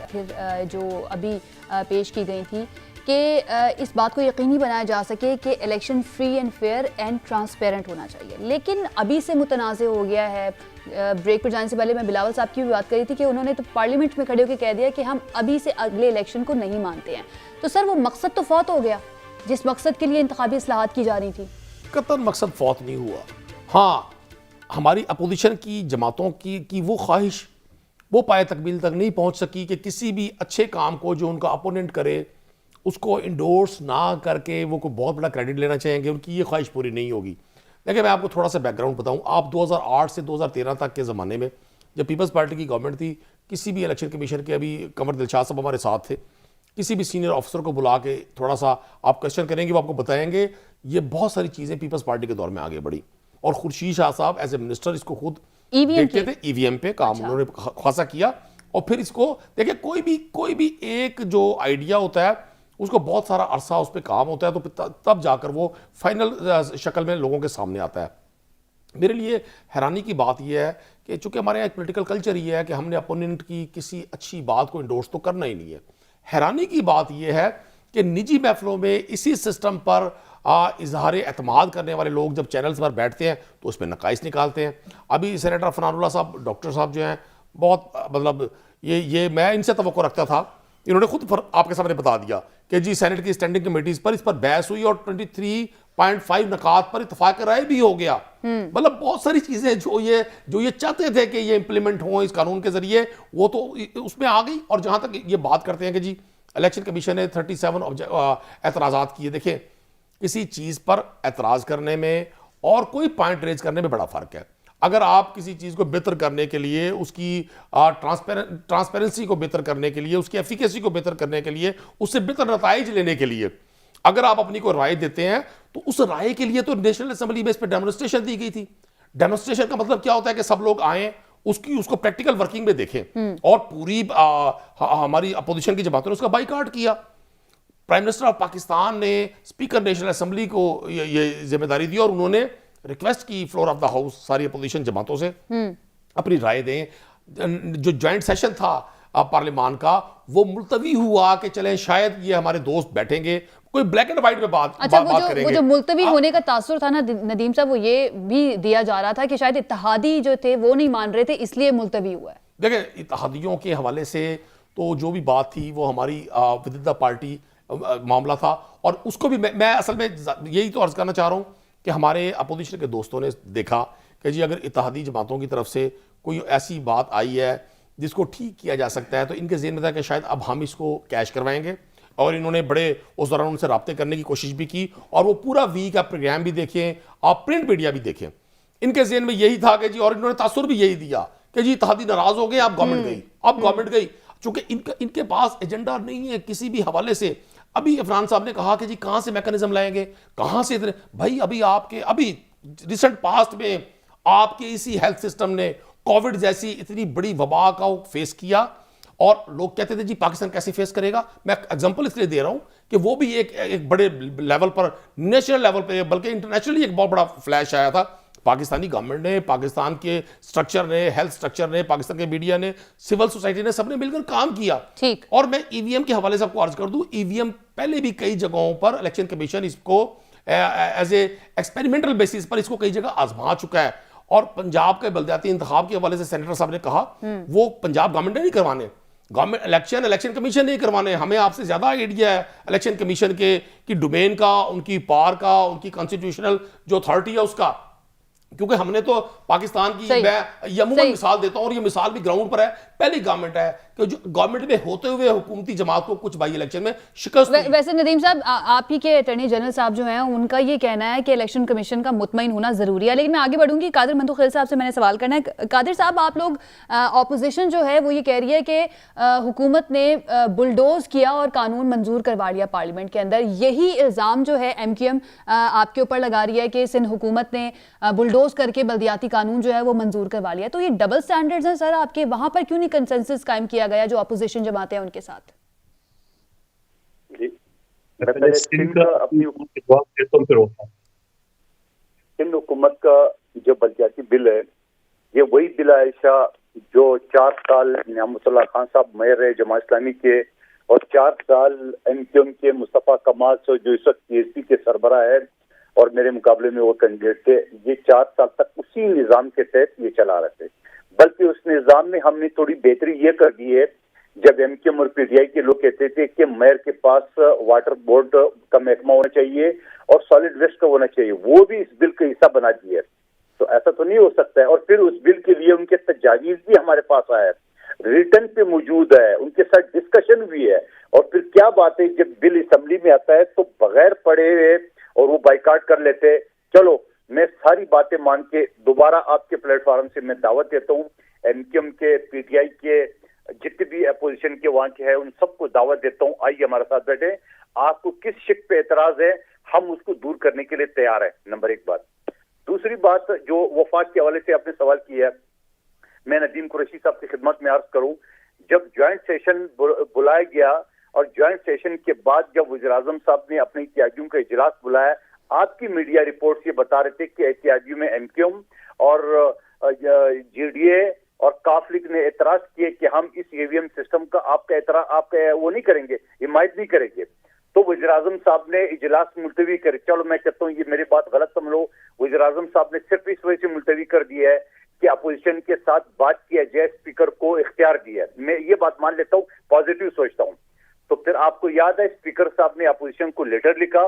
जो अभी पेश की गई थी, कि इस बात को यकीनी बनाया जा सके कि election free and fair and transparent होना चाहिए। लेकिन अभी से मुतनाज़ हो गया है। ब्रेक पर जाने से पहले मैं बिलावल साहब की भी बात करी थी कि उन्होंने तो पार्लियामेंट में खड़े होकर कह दिया कि हम अभी से अगले इलेक्शन को नहीं मानते हैं। तो सर वो मकसद तो फौत हो गया जिस मकसद के लिए इंतखाबी इस्लाहात की जा रही थी। कतई मकसद फौत नहीं हुआ। हाँ, हमारी अपोजिशन की जमातों की वो ख्वाहिश वो पाए तकमील तक नहीं पहुँच सकी कि किसी भी अच्छे काम को जो उनका अपोनेंट करे उसको इंडोर्स ना करके वो कोई बहुत बड़ा क्रेडिट लेना चाहेंगे, उनकी ये ख्वाहिश पूरी नहीं होगी। देखिए, मैं आपको थोड़ा सा बैकग्राउंड बताऊं। आप 2008 से 2013 तक के ज़माने में जब पीपल्स पार्टी की गवर्नमेंट थी, किसी भी इलेक्शन कमीशन के, अभी कंवर दिलशाद साहब हमारे साथ थे, किसी भी सीनियर ऑफिसर को बुला के थोड़ा सा आप क्वेश्चन करेंगे, वो आपको बताएंगे ये बहुत सारी चीज़ें पीपल्स पार्टी के दौर में आगे बढ़ी। और खुर्शीद शाह साहब एज ए मिनिस्टर इसको खुद देखते थे, ईवीएम पे काम उन्होंने खासा किया। और फिर इसको देखिए, कोई भी एक जो आइडिया होता है उसको बहुत सारा अरसा उस पर काम होता है, तो तब जाकर वो फाइनल शक्ल में लोगों के सामने आता है। मेरे लिए हैरानी की बात यह है कि चूंकि हमारे यहाँ एक पॉलिटिकल कल्चर ये है कि हमने अपोनेंट की किसी अच्छी बात को इंडोर्स तो करना ही नहीं है। हैरानी की बात यह है कि निजी महफिलों में इसी सिस्टम पर इजहार एतमाद करने वाले लोग जब चैनल्स पर बैठते हैं तो उसमें नकाइस निकालते हैं। अभी सेनेटर फनानुल्लाह साहब, डॉक्टर साहब जो हैं, बहुत मतलब ये मैं इनसे तवक्को रखता था इन्होंने खुद आपके सामने बता दिया कि जी सेनेट की स्टैंडिंग कमेटीज पर इस पर बहस हुई और 23.5 नकात पर इत्तेफाक राय भी हो गया। मतलब बहुत सारी चीजें जो ये चाहते थे कि ये इंप्लीमेंट हो इस कानून के जरिए, वो तो उसमें आ गई। और जहां तक ये बात करते हैं कि जी इलेक्शन कमीशन ने 37 एतराज़ात किए, देखें किसी चीज पर एतराज करने में और कोई पॉइंट रेज करने में बड़ा फर्क है। अगर आप किसी चीज़ को बेहतर करने के लिए, उसकी ट्रांसपेरेंसी को बेहतर करने के लिए, उसकी एफिकेसी को बेहतर करने के लिए, उससे बेहतर नताइज लेने के लिए अगर आप अपनी को राय देते हैं, तो उस राय के लिए तो नेशनल असेंबली में इस पर डेमोन्स्ट्रेशन दी गई थी। डेमोन्स्ट्रेशन का मतलब क्या होता है कि सब लोग आए, उसको प्रैक्टिकल वर्किंग में देखें। और पूरी हमारी अपोजिशन की जमातों ने उसका बाइकआउट किया। प्राइम मिनिस्टर ऑफ पाकिस्तान ने स्पीकर नेशनल असेंबली को ये जिम्मेदारी दी और उन्होंने रिक्वेस्ट की फ्लोर ऑफ द हाउस सारी अपोजिशन जमातों से अपनी राय दें। जो ज्वाइंट सेशन था पार्लियामान का, वो मुलतवी हुआ कि चलें शायद ये हमारे दोस्त बैठेंगे, कोई ब्लैक एंड व्हाइट में बात करेंगे। वो जो मुलतवी होने का तासुर था ना नदीम साहब, वो ये भी दिया जा रहा था कि शायद इत्तेहादी जो थे वो नहीं मान रहे थे, इसलिए मुलतवी हुआ है। देखिए इत्तेहादियों के हवाले से तो जो भी बात थी वो हमारी विद द पार्टी मामला था। और उसको भी मैं असल में यही तो अर्ज करना चाह रहा हूँ कि हमारे अपोजिशन के दोस्तों ने देखा कि जी अगर इत्तेहादी जमातों की तरफ से कोई ऐसी बात आई है जिसको ठीक किया जा सकता है, तो इनके ज़हन में था कि शायद अब हम इसको कैश करवाएंगे। और इन्होंने बड़े उस दौरान उनसे रब्ते करने की कोशिश भी की, और वो पूरा वीक आप प्रोग्राम भी देखें, आप प्रिंट मीडिया भी देखें, इनके ज़हन में यही था कि जी, और इन्होंने तासुर भी यही दिया कि जी इत्तेहादी नाराज़ हो गए, अब गवर्नमेंट गई, अब गवर्नमेंट गई। चूंकि इनके पास एजेंडा नहीं है किसी भी हवाले से। अभी इमरान साहब ने कहा कि जी कहां से मैकेनिज्म लाएंगे, कहां से इतने, भाई अभी रिसेंट पास्ट में आपके इसी हेल्थ सिस्टम ने कोविड जैसी इतनी बड़ी वबा का फेस किया, और लोग कहते थे जी पाकिस्तान कैसे फेस करेगा। मैं एग्जांपल इसलिए दे रहा हूं कि वो भी एक बड़े लेवल पर, नेशनल लेवल पर, बल्कि इंटरनेशनली एक बहुत बड़ा फ्लैश आया था। पाकिस्तानी गवर्नमेंट ने, पाकिस्तान के स्ट्रक्चर ने, हेल्थ स्ट्रक्चर ने, पाकिस्तान के मीडिया ने, सिविल सोसाइटी ने, सबने मिलकर काम किया। ठीक। और मैं ईवीएम के हवाले से आपको अर्ज कर दूं, ईवीएम पहले भी कई जगहों पर इलेक्शन कमीशन इसको एज ए एक्सपेरिमेंटल बेसिस पर इसको कई जगह आजमा चुका है। और पंजाब के बलदियाती इंतखाब के हवाले से सेनेटर साहब ने कहा वो पंजाब गवर्नमेंट ने नहीं करवाने, गवर्नमेंट इलेक्शन कमीशन नहीं करवाने। हमें आपसे ज्यादा आइडिया है इलेक्शन कमीशन के की डोमेन का, उनकी पावर का, उनकी कॉन्स्टिट्यूशनल जो अथॉरिटी है उसका, क्योंकि हमने तो पाकिस्तान की, मैं यमुना मिसाल देता हूं और ये मिसाल भी ग्राउंड पर है, पहली गवर्नमेंट है कि जो गवर्नमेंट में होते हुए हुकूमती जमात को कुछ बाई इलेक्शन में शिकस्त। वैसे नदीम साहब, आप ही के अटॉर्नी जनरल साहब जो हैं उनका ये कहना है कि इलेक्शन कमीशन का मुतमईन होना जरूरी है। लेकिन मैं आगे बढ़ूंगी, कादिर मंतुखिल साहब से मैंने सवाल करना है। कादिर साहब, आप लोग ऑपोजिशन जो है वो ये कह रही है कि हुकूमत ने बुलडोज किया और कानून मंजूर करवा लिया पार्लियामेंट के अंदर। यही इल्ज़ाम जो है MQM आपके ऊपर लगा रही है कि सिंध हुकूमत ने बुलडोज करके बल्दियाती कानून जो है वो मंजूर करवा लिया। तो ये डबल स्टैंडर्ड्स हैं सर आपके, वहां पर क्यों नहीं कंसेंसस कायम किया गया जो अपोजिशन जमाते हैं उनके साथ? जी, मैं पहले अपनी सिंध हुकूमत का जो बल्दियाती बिल है, ये वही बिल है आयशा जो 4 साल नियामतुल्लाह खान साहब मेयर रहे जमात इस्लामी के, और 4 साल MQM के मुस्तफा कमाल जो इस वक्त PSP के सरबराह है और मेरे मुकाबले में वो कैंडिडेट थे। ये 4 साल तक उसी निज़ाम के तहत ये चला रहे थे। बल्कि उस निज़ाम में हमने थोड़ी बेहतरी ये कर दी है, जब MQM और PTI के लोग कहते थे कि मेयर के पास वाटर बोर्ड का महकमा होना चाहिए और सॉलिड वेस्ट का होना चाहिए, वो भी इस बिल का हिस्सा बना दिया है। तो ऐसा तो नहीं हो सकता है। और फिर उस बिल के लिए उनके तजावीज़ भी हमारे पास आया है, रिटर्न पे मौजूद है, उनके साथ डिस्कशन भी है। और फिर क्या बात है, जब बिल असेंबली में आता है तो बगैर पढ़े हुए और वो बाइकाट कर लेते। चलो, मैं सारी बातें मान के दोबारा आपके प्लेटफॉर्म से मैं दावत देता हूँ, MQM के, PTI के, जितने भी अपोजिशन के वहां के हैं, उन सबको दावत देता हूँ, आइए हमारे साथ बैठे। आपको किस शिक पे एतराज है, हम उसको दूर करने के लिए तैयार है, नंबर 1 बात। दूसरी बात, जो वफाक के हवाले से आपने सवाल किया, मैं नदीम कुरैशी साहब की खिदमत में अर्ज करूं, जब ज्वाइंट सेशन बुलाया गया और ज्वाइंट सेशन के बाद जब वज़ीर-ए-आज़म साहब ने अपने इत्तेहादियों का इजलास बुलाया, आपकी मीडिया रिपोर्ट्स ये बता रहे थे कि इत्तेहादियों में MQM और GDA और काफ लीग ने एतराज किए कि हम इस EVM सिस्टम का आपका वो नहीं करेंगे, हिमायत नहीं करेंगे। तो वज़ीर-ए-आज़म साहब ने इजलास मुलतवी करे। चलो, मैं कहता हूँ ये मेरी बात गलत समझ लो, वज़ीर-ए-आज़म साहब ने सिर्फ इस वजह से मुलतवी कर दिया है कि अपोजिशन के साथ बात किया जाए, स्पीकर को इख्तियार दिया है। मैं ये बात मान लेता हूँ, पॉजिटिव सोचता हूँ। आपको याद है स्पीकर साहब ने अपोजिशन को लेटर लिखा,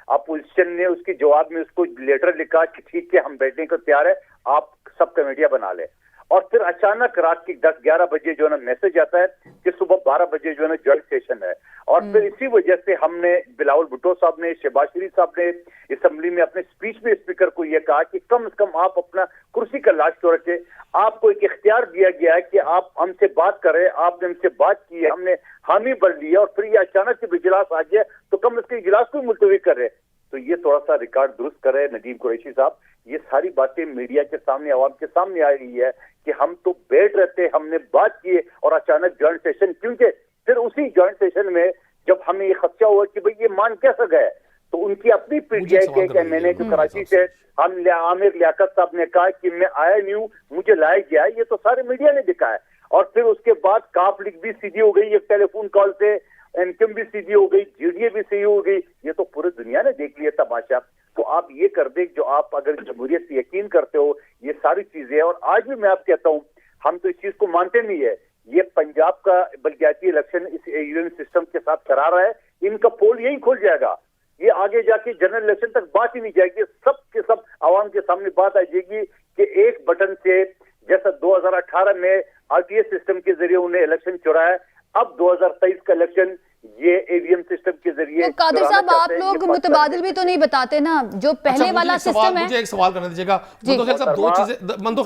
अपोजिशन ने उसके जवाब में उसको लेटर लिखा कि ठीक है हम बैठने को तैयार है, आप सब कमेटियां बना ले। और फिर अचानक रात की 10-11 बजे जो है ना मैसेज आता है कि सुबह 12 बजे जो है ना ज्वाइंट सेशन है। और फिर इसी वजह से हमने बिलावल भुट्टो साहब ने, शहबाज शरीफ साहब ने असेंबली में अपने स्पीच में स्पीकर को यह कहा कि कम से कम आप अपना कुर्सी का लाश तो रखे, आपको एक इख्तियार दिया गया है कि आप हमसे बात करें, आपने हमसे बात की है, हमने हामी भर ली है, और फिर ये अचानक से इजलास आ गया तो कम से कम इजलास को मुलतवी कर रहे। तो ये थोड़ा सा रिकॉर्ड दुरुस्त करे नदीम कुरैशी साहब। ये सारी बातें मीडिया के सामने, आवाम के सामने आ रही है कि हम तो बैठ रहते, हमने बात किए और अचानक ज्वाइंट सेशन, क्योंकि फिर उसी ज्वाइंट सेशन में जब हमें ये खदशा हुआ कि भाई ये मान कैसे गए, तो उनकी अपनी पीटीआई के एक एमएनए जो कराची से आमिर लियाकत साहब ने कहा कि मैं आया नहीं हूं, मुझे लाया गया है, ये तो सारे मीडिया ने दिखा है। और फिर उसके बाद काफ लीग भी सीधी हो गई एक टेलीफोन कॉल से, एनकेम भी सीधी हो गई, जीडीए भी सीधी हो गई, ये तो पूरी दुनिया ने देख लिया तमाशा। तो आप ये कर दे, जो आप अगर जमहूरियत से यकीन करते हो, ये सारी चीजें, और आज भी मैं आप कहता हूँ हम तो इस चीज को मानते नहीं है, ये पंजाब का बल्दियाती इलेक्शन इस ईवीएम सिस्टम के साथ करा रहा है, इनका पोल यही खुल जाएगा, ये आगे जाके जनरल इलेक्शन तक बात ही नहीं जाएगी, सब के सब आवाम के सामने बात आ जाएगी कि एक बटन से जैसा 2018 में आरटीएस सिस्टम के जरिए उन्हें इलेक्शन चुराया, अब 2023 का इलेक्शन ये ईवीएम सिस्टम के जरिए। तो कादिर साहब आप लोग मुतबादिल भी तो नहीं बताते ना, जो पहले वाला सिस्टम है। मुझे एक सवाल करने दीजिएगा, मंदोखेल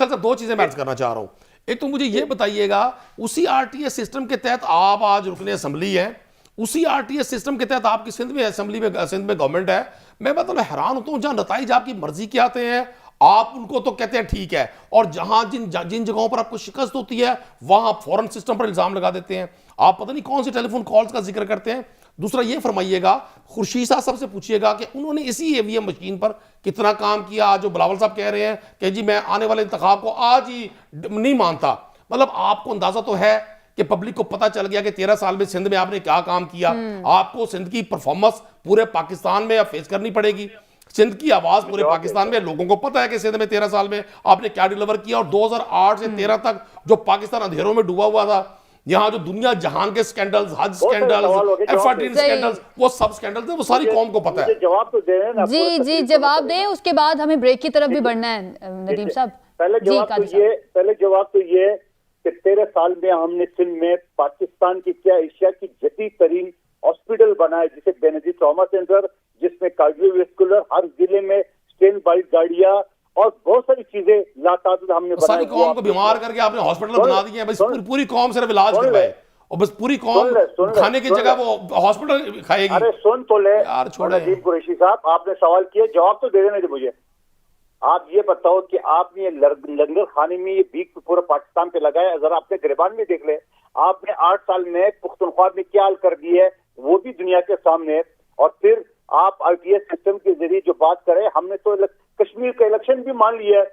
साहब दो चीजें मैं अर्ज करना चाह रहा हूँ। एक तो मुझे ये बताइएगा, उसी आरटीएस सिस्टम के तहत आप आज रुकने असेंबली है, उसी आरटीएस सिस्टम के तहत आपकी सिंध में असेंबली में सिंध में गवर्नमेंट है, मैं मतलब हैरान होता हूँ जहां नताइज आपकी मर्जी के आते हैं आप उनको तो कहते हैं ठीक है, और जहां जिन जगहों पर आपको शिकस्त होती है वहां फौरन सिस्टम पर इल्जाम लगा देते हैं। आप पता नहीं कौन सी टेलीफोन कॉल्स का जिक्र करते हैं। दूसरा ये फरमाइएगा, खुर्शीद साहब से पूछिएगा कि उन्होंने इसी ईवीएम मशीन पर कितना काम किया। आज जो बिलावल साहब कह रहे हैं कि जी मैं आने वाले इंतखाब को आज ही नहीं मानता, मतलब आपको अंदाजा तो है कि पब्लिक को पता चल गया कि 13 साल में सिंध में आपने क्या काम किया। आपको सिंध की परफॉर्मेंस पूरे पाकिस्तान में अब फेस करनी पड़ेगी। सिंध की आवाज पूरे पाकिस्तान में, लोगों को पता है कि सिंध में 13 साल में आपने क्या डिलीवर किया, और 2008 से 13 तक जो पाकिस्तान अंधेरों में डूबा हुआ था, यहाँ जो दुनिया जहां के स्कैंडल्स, हज स्कैंडल्स, F-18 स्कैंडल्स, वो सब स्कैंडल थे, वो सारी कौम को पता है। जवाब तो दे ना, जी जवाब दें, उसके बाद हमें ब्रेक की तरफ भी बढ़ना है नदीम साहब। पहले जवाब तो ये कि 13 साल में हमने सिंध में पाकिस्तान की क्या एशिया की जदीद तरीन हॉस्पिटल बनाए, जिसे बेनजीर ट्रॉमा सेंटर, जिसमें कार्डियोवैस्कुलर, हर जिले में स्टेन बाइट गाड़ियां और बहुत सारी चीजें लातादाद हमने बनाई। सारी कौम को बीमार करके आपने हॉस्पिटल बना दिए हैं, बस पूरी कौम सिर्फ इलाज करवाए, और बस पूरी कौम खाने की जगह वो हॉस्पिटल खाएगी। अरे सुन तो ले यार, छोड़े नदीम कुरैशी साहब, आपने सवाल किया, जवाब तो दे देना मुझे। आप ये बताओ कि आपने लंगर खाने में ये भीख पूरा पाकिस्तान पे लगाया, अगर आपने गिरबान में देख ले, आपने 8 साल में पुख्तनख्वा में क्या हाल कर दी है वो भी दुनिया के सामने। और फिर आप आरटीएस सिस्टम के जरिए जो बात करें, हमने तो कश्मीर का इलेक्शन भी मान लिया है,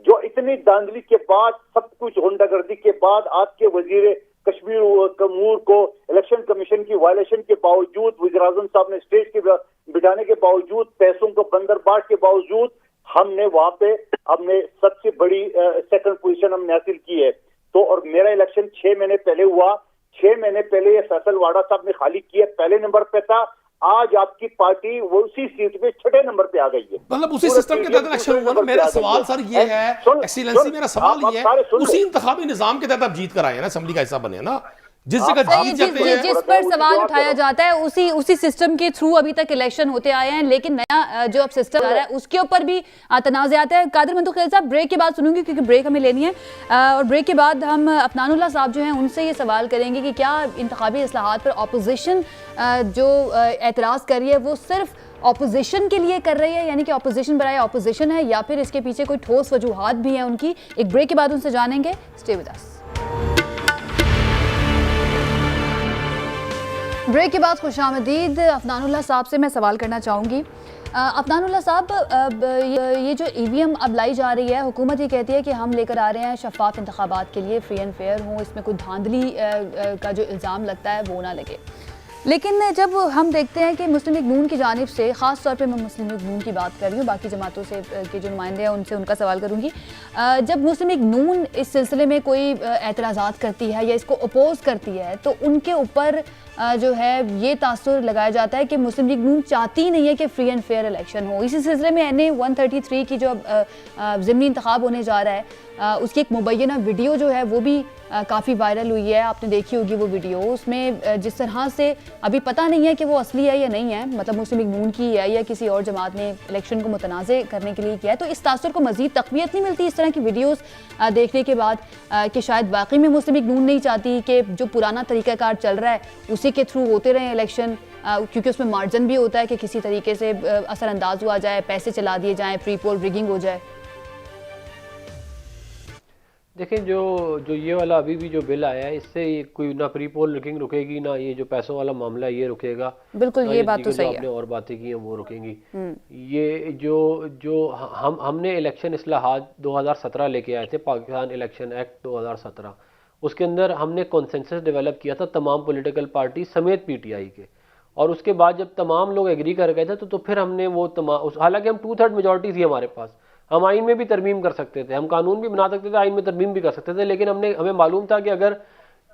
जो इतनी धांधली के बाद, सब कुछ गुंडागर्दी के बाद, आपके वजीर कश्मीर कमूर को इलेक्शन कमीशन की वायलेशन के बावजूद, वज़ीर-ए-आज़म साहब ने स्टेज के बिठाने के बावजूद, पैसों को बंदरबाट के बावजूद, हमने वहां पे हमने सबसे बड़ी सेकंड पोजीशन हमने हासिल की है। तो और मेरा इलेक्शन 6 महीने पहले हुआ, 6 महीने पहले ये फैसल वाडा साहब ने खाली किया, पहले नंबर पे था, आज आपकी पार्टी वो उसी सीट पे 6ठे नंबर पे आ गई है। मतलब उसी सिस्टम के तहत इलेक्शन हुआ ना। मेरा सवाल सर ये है, एक्सीलेंसी मेरा सवाल ये है, उसी इंतखाबी निजाम के तहत आप जीत कर आए हैं ना, असेंबली का हिस्सा बने ना, जिस जगह जीत जाते हैं, जिस पर सवाल उठाया जाता है उसी सिस्टम के थ्रू अभी तक इलेक्शन होते आए हैं, लेकिन नया जो अब सिस्टम आ रहा है उसके ऊपर भी तनाज़ात है। कादिर मंदोखेल साहब, ब्रेक के बाद सुनूंगी क्योंकि ब्रेक हमें लेनी है, और ब्रेक के बाद हम अफनानुल्लाह साहब जो हैं उनसे ये सवाल करेंगे कि क्या इंतखाबी इस्लाहात पर अपोजिशन जो एतराज़ कर रही है वो सिर्फ अपोजिशन के लिए कर रही है, यानी कि अपोजिशन बराए अपोजिशन है, या फिर इसके पीछे कोई ठोस वजूहात भी हैं उनकी। एक ब्रेक के बाद उनसे जानेंगे। Stay with us. ब्रेक के बाद खुशामदीद। अफनानुल्लाह साहब से मैं सवाल करना चाहूँगी। अफनानुल्लाह साहब, ये जो ईवीएम अब लाई जा रही है, हुकूमत ये कहती है कि हम लेकर आ रहे हैं शफाफ इंतखाबात के लिए, फ्री एंड फेयर हों, इसमें कोई धांधली का जो इल्ज़ाम लगता है वो ना लगे, लेकिन जब हम देखते हैं कि मुस्लिम लीग नून की जानिब से, ख़ास तौर पे मैं मुस्लिम लीग नून की बात कर रही हूँ, बाकी जमातों से के जो नुमाइंदे हैं उनसे उनका सवाल करूँगी, जब मुस्लिम लीग नून इस सिलसिले में कोई एतराज़ात करती है या इसको अपोज़ करती है तो उनके ऊपर जो है ये तासुर लगाया जाता है कि मुस्लिम लीग नून चाहती नहीं है कि फ्री एंड फेयर इलेक्शन हो। इसी सिलसिले में NA 133 की जो ज़िमनी इंतखाब होने जा रहा है उसकी एक मुबैना वीडियो जो है वो भी काफ़ी वायरल हुई है, आपने देखी होगी वो वीडियो। उसमें जिस तरह से अभी पता नहीं है कि वो असली है या नहीं है, मतलब मुस्लिम लीग नून की है या किसी और जमात ने इलेक्शन को मुतनाज़ करने के लिए किया है, तो इस तासुर को मज़ीद तक़वियत नहीं मिलती इस तरह की वीडियोज़ देखने के बाद कि शायद वाकई में मुस्लिम लीग नून नहीं चाहती कि जो पुराना तरीक़ाकार चल रहा है उसी के थ्रू होते रहे इलेक्शन, क्योंकि उसमें मार्जिन भी होता है कि किसी तरीके से असरअंदाज हुआ जाए, पैसे चला दिए जाएँ, प्री पोल रिगिंग हो जाए। देखें, जो ये वाला अभी भी जो बिल आया है, इससे कोई ना प्री पोल रिगिंग रुकेगी, ना ये जो पैसों वाला मामला है ये रुकेगा। बिल्कुल, ये बात तो सही है। आपने और बातें की हैं वो रुकेंगी। ये जो हमने इलेक्शन इस्लाहात 2017 लेके आए थे, पाकिस्तान इलेक्शन एक्ट 2017, उसके अंदर हमने कॉन्सेंसस डेवलप किया था तमाम पॉलिटिकल पार्टी समेत PTI के, और उसके बाद जब तमाम लोग एग्री कर गए थे तो फिर हमने वो हालांकि हम 2/3 मेजॉरिटी थी हमारे पास, हम आइन में भी तरमीम कर सकते थे, हम कानून भी बना सकते थे, आइन में तरमीम भी कर सकते थे, लेकिन हमें मालूम था कि अगर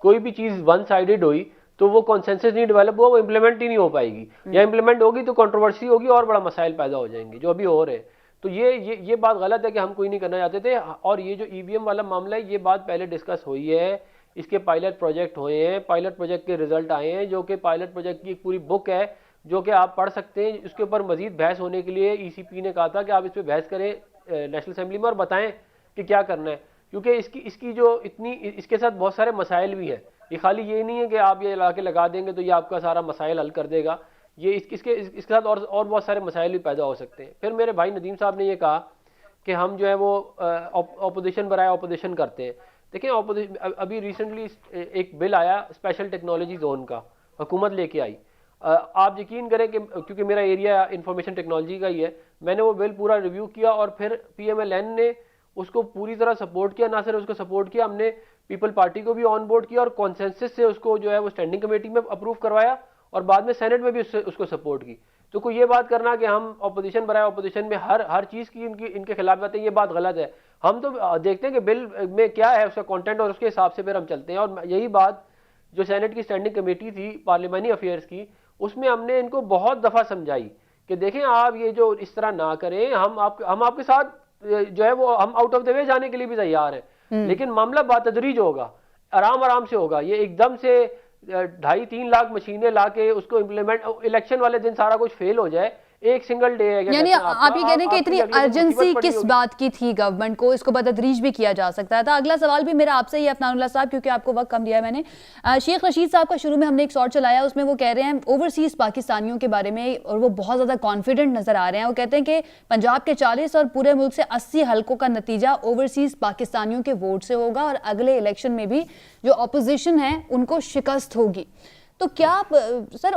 कोई भी चीज़ वन साइडेड हुई तो वो कॉन्सेंसस नहीं डेवलप हुआ, वो इम्प्लीमेंट ही नहीं हो पाएगी, या इम्प्लीमेंट होगी तो कंट्रोवर्सी होगी और बड़ा मसाइल पैदा हो जाएंगे जो अभी हो रहे हैं। तो ये बात गलत है कि हम कोई नहीं करना चाहते थे। और ये जो EVM वाला मामला है, ये बात पहले डिस्कस हुई है, इसके पायलट प्रोजेक्ट हुए हैं, पायलट प्रोजेक्ट के रिजल्ट आए हैं, जो कि पायलट प्रोजेक्ट की एक पूरी बुक है जो कि आप पढ़ सकते हैं। उसके ऊपर मजीद बहस होने के लिए ECP ने कहा था कि आप इस पर बहस करें नेशनल असेंबली में और बताएं कि क्या करना है, क्योंकि इसकी जो इसके साथ बहुत सारे मसाइल भी हैं। ये खाली ये नहीं है कि आप ये लगा देंगे तो ये आपका सारा मसाइल हल कर देगा, ये इसके साथ और बहुत सारे मसाइल भी पैदा हो सकते हैं। फिर मेरे भाई नदीम साहब ने ये कहा कि हम जो है वो ऑपोजिशन बराए ऑपोजिशन करते हैं। देखिए, अभी रिसेंटली एक बिल आया स्पेशल टेक्नोलॉजी जोन का, हुकूमत लेके आई। आप यकीन करें कि क्योंकि मेरा एरिया इंफॉर्मेशन टेक्नोलॉजी का ही है, मैंने वो बिल पूरा रिव्यू किया और फिर PMLN ने उसको पूरी तरह सपोर्ट किया। ना सिर्फ उसको सपोर्ट किया, हमने पीपल पार्टी को भी ऑन बोर्ड किया और कॉन्सेंसस से उसको जो है वो स्टैंडिंग कमेटी में अप्रूव करवाया और बाद में सेनेट में भी उसको सपोर्ट की। तो कोई ये बात करना कि हम अपोजिशन बनाए अपोजिशन में हर चीज़ की इनके खिलाफ जाते हैं, ये बात गलत है। हम तो देखते हैं कि बिल में क्या है उसका कंटेंट और उसके हिसाब से फिर हम चलते हैं। और यही बात जो सेनेट की स्टैंडिंग कमेटी थी पार्लियामानी अफेयर्स की, उसमें हमने इनको बहुत दफ़ा समझाई कि देखें आप ये जो इस तरह ना करें, हम आपके साथ जो है वो हम आउट ऑफ द वे जाने के लिए भी तैयार हैं, लेकिन मामला बातदरीज होगा, आराम से होगा। ये एकदम से 2.5-3 लाख मशीनें लाके उसको इम्प्लीमेंट इलेक्शन वाले दिन सारा कुछ फेल हो जाए, एक सिंगल डे है। यानी आप ये कह रहे हैं कि इतनी अर्जेंसी किस बात की थी गवर्नमेंट को, इसको बतदरीज भी किया जा सकता था। अगला सवाल भी मेरा आपसे ही है अफनानुल्लाह साहब, क्योंकि आपको वक्त कम दिया है मैंने। शेख रशीद साहब का शुरू में हमने एक शॉर्ट चलाया, उसमें वो कह रहे हैं ओवरसीज पाकिस्तानियों के बारे में, और वो बहुत ज़्यादा कॉन्फिडेंट नजर आ रहे हैं। वो कहते हैं कि पंजाब के 40 और पूरे मुल्क से 80 हल्कों का नतीजा ओवरसीज पाकिस्तानियों के वोट से होगा और अगले इलेक्शन में भी जो अपोजिशन है उनको शिकस्त होगी। तो क्या सर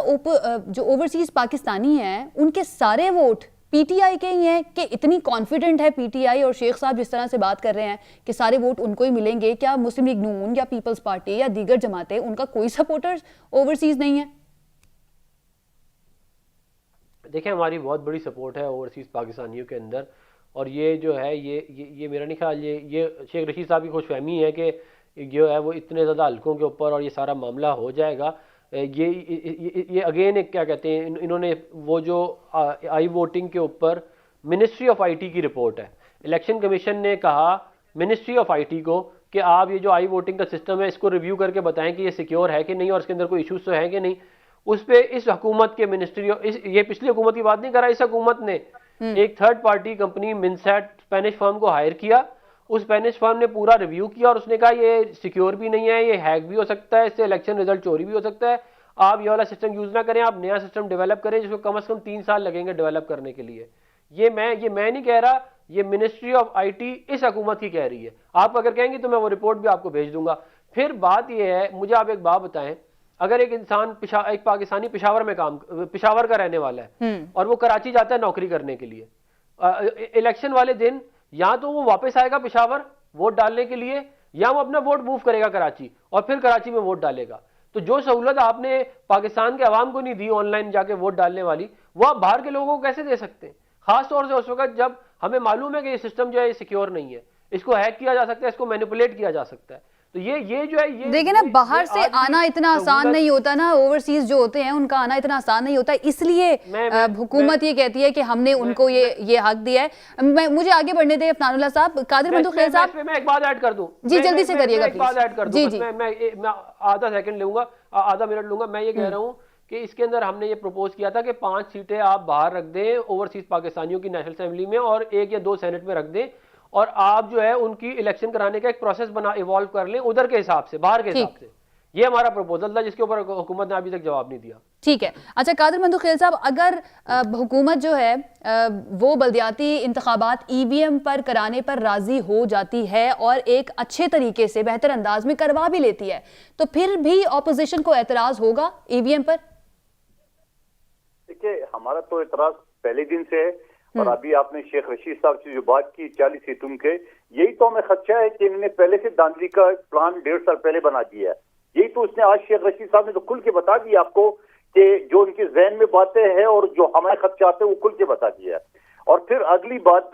जो ओवरसीज पाकिस्तानी हैं उनके सारे वोट PTI के ही हैं कि इतनी कॉन्फिडेंट है PTI, और शेख साहब जिस तरह से बात कर रहे हैं कि सारे वोट उनको ही मिलेंगे, क्या मुस्लिम लीग नून या पीपल्स पार्टी या दीगर जमातें उनका कोई सपोर्टर्स ओवरसीज नहीं है? देखिए, हमारी बहुत बड़ी सपोर्ट है ओवरसीज पाकिस्तानियों के अंदर, और ये जो है ये मेरा नहीं ख्याल ये शेख रशीद साहब की खुशफहमी है कि जो है वो इतने ज़्यादा हल्कों के ऊपर और ये सारा मामला हो जाएगा। ये अगेन एक क्या कहते हैं, इन्होंने वो जो आई वोटिंग के ऊपर मिनिस्ट्री ऑफ IT की रिपोर्ट है, इलेक्शन कमीशन ने कहा मिनिस्ट्री ऑफ IT को कि आप ये जो आई वोटिंग का सिस्टम है इसको रिव्यू करके बताएं कि ये सिक्योर है कि नहीं और इसके अंदर कोई इशूज तो है कि नहीं। उस पर इस हुकूमत के मिनिस्ट्री, ये पिछली हुकूमत की बात नहीं कर रहा, इस हुकूमत ने एक third party company Minsait Spanish firm को हायर किया। उस स्पेनिश फर्म ने पूरा रिव्यू किया और उसने कहा ये सिक्योर भी नहीं है, ये हैक भी हो सकता है, इससे इलेक्शन रिजल्ट चोरी भी हो सकता है, आप ये वाला सिस्टम यूज ना करें, आप नया सिस्टम डेवलप करें जिसको कम से कम 3 साल लगेंगे डेवलप करने के लिए। ये मैं नहीं कह रहा, ये मिनिस्ट्री ऑफ IT इस हुकूमत की कह रही है। आप अगर कहेंगे तो मैं वो रिपोर्ट भी आपको भेज दूंगा। फिर बात ये है, मुझे आप एक बात बताएं, अगर एक इंसान एक पाकिस्तानी पिशावर का रहने वाला है और वो कराची जाता है नौकरी करने के लिए, इलेक्शन वाले दिन या तो वो वापस आएगा पिशावर वोट डालने के लिए, या वो अपना वोट मूव करेगा कराची और फिर कराची में वोट डालेगा। तो जो सहूलत आपने पाकिस्तान के अवाम को नहीं दी ऑनलाइन जाके वोट डालने वाली, वो आप बाहर के लोगों को कैसे दे सकते हैं? खास तौर से उस वक्त जब हमें मालूम है कि ये सिस्टम जो है सिक्योर नहीं है, इसको हैक किया जा सकता है, इसको मैनिपुलेट किया जा सकता है। तो ये जो है, ये देखिए ना, बाहर से आना इतना आसान नहीं होता ना, ओवरसीज जो होते हैं उनका आना इतना आसान नहीं होता, इसलिए हुकूमत ये कहती है कि हमने उनको ये हक दिया है। मुझे आगे बढ़ने दें अफनानुल्लाह साहब। कादिर बंदू खेल साहब, मैं एक बात ऐड कर दूं जी, जल्दी से करिएगा एक बात ऐड कर दूं, जी। मैं आधा सेकंड लूंगा, आधा मिनट लूंगा। मैं ये कह रहा हूं कि इसके अंदर हमने ये प्रपोज किया था कि 5 सीटें आप बाहर रख दें ओवरसीज पाकिस्तानियों की नेशनल असेंबली में, और 1 या 2 सेनेट में रख दें, और आप जो है उनकी इलेक्शन कराने का एक प्रोसेस इवॉल्व कर लें उधर के हिसाब से, बाहर के हिसाब से। ये हमारा प्रपोजल था, जिसके ऊपर हुकूमत ने अभी तक जवाब नहीं दिया। ठीक है। अच्छा कादिर बंदू खेल साहब, अगर हुकूमत जो है वो बल्दियाती इंतखाबात ईवीएम पर कराने पर राजी हो जाती है और एक अच्छे तरीके से बेहतर अंदाज में करवा भी लेती है, तो फिर भी ऑपोजिशन को एतराज होगा ईवीएम पर? देखिए, हमारा तो एतराज पहले दिन से है, और अभी आपने शेख रशीद साहब से जो बात की 40 सीटों के, यही तो हमें खदशा है कि इन्होंने पहले से धांधली का प्लान 1.5 साल पहले बना दिया है। यही तो उसने आज शेख रशीद साहब ने तो खुल के बता दिया आपको कि जो उनके जहन में बातें हैं और जो हमारे खदशात है वो खुल के बता दिया है। और फिर अगली बात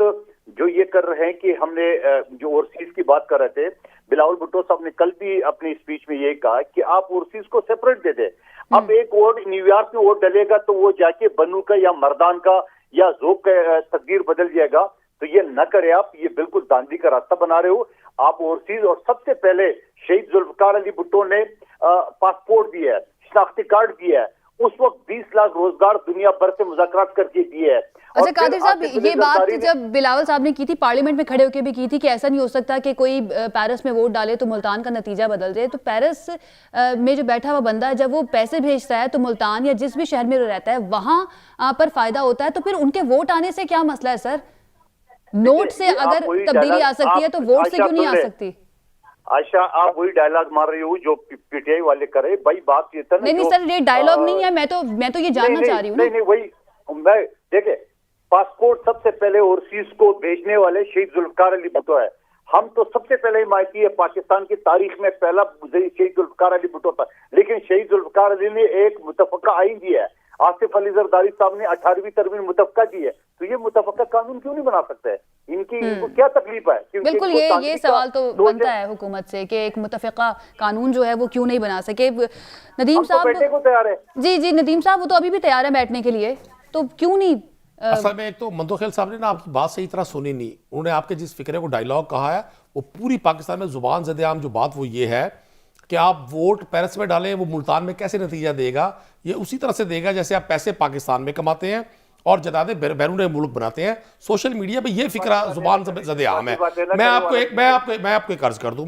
जो ये कर रहे हैं कि हमने जो ओवरसीज की बात कर रहे थे, बिलावल भुट्टो साहब ने कल भी अपनी स्पीच में ये कहा कि आप ओवरसीज को सेपरेट दे दे। अब एक वोट न्यूयॉर्क में वोट डलेगा तो वो जाके बन्नू का या मर्दान का या जोक का तकदीर बदल जाएगा, तो ये न करे आप, ये बिल्कुल धांधली का रास्ता बना रहे हो आप ओवरसीज। और सबसे पहले शहीद जुल्फकार अली भुट्टो ने पासपोर्ट दिया है, शनाख्ती कार्ड दिया है, उस वक्त 20 लाख रोजगार दुनिया भर से मुज़ाकरात करके दिए है। अच्छा कादिर साहब, ये बात जब बिलावल साहब ने की थी, पार्लियामेंट में खड़े होकर भी की थी कि ऐसा नहीं हो सकता कि कोई पेरिस में वोट डाले तो मुल्तान का नतीजा बदल दे। तो पेरिस में जो बैठा हुआ बंदा है, जब वो पैसे भेजता है तो मुल्तान या जिस भी शहर में रहता है वहां पर फायदा होता है, तो फिर उनके वोट आने से क्या मसला है सर? नोट से अगर तब्दीली आ सकती है तो वोट से क्यों नहीं आ सकती? आयशा, आप वही डायलॉग मार रही हो जो पीटीआई वाले करे। भाई बात ये था, नहीं सर, ये डायलॉग नहीं है, मैं तो ये जानना चाह रही हूँ। नहीं, वही मैं देखे, पासपोर्ट सबसे पहले ओवरसीज को भेजने वाले शहीद जुल्फकार अली भुट्टो है। हम तो सबसे पहले ही मायती है पाकिस्तान की तारीख में पहला शहीद जुल्फकार अली भुट्टो था, लेकिन शहीद जुल्फकार अली ने एक मुतफ़क़ा आइन दिया है। आसिफ अली जरदारी साहब ने 18वीं तरमीम मुतफ़क़ा दी है, तो ये मुतफ़क़ा कानून क्यों नहीं बना सकते हैं? इनको क्या तकलीफ है? बिल्कुल, ये सवाल तो बनता है हुकूमत से कि एक मुतफ़क़ा कानून जो है वो क्यों नहीं बना सके। नदीम साहब बैठने को तैयार है। जी, नदीम साहब वो तो अभी भी तैयार है बैठने के लिए, तो क्यों नहीं? असल में एक तो मंदो खेल साहब ने ना आपकी बात सही तरह सुनी नहीं। उन्होंने आपके जिस फिक्रे को डायलॉग कहा है वो पूरी पाकिस्तान में जुबान ज़द-ए-आम जो बात वो ये है कि आप वोट पेरिस में डालें, वो मुल्तान में कैसे नतीजा देगा? ये उसी तरह से देगा जैसे आप पैसे पाकिस्तान में कमाते हैं और जदादे बैरून मुल्क बनाते हैं। सोशल मीडिया पे ये फिक्रा जुबान ज़द-ए-आम है। मैं आपको कर्ज कर दूं,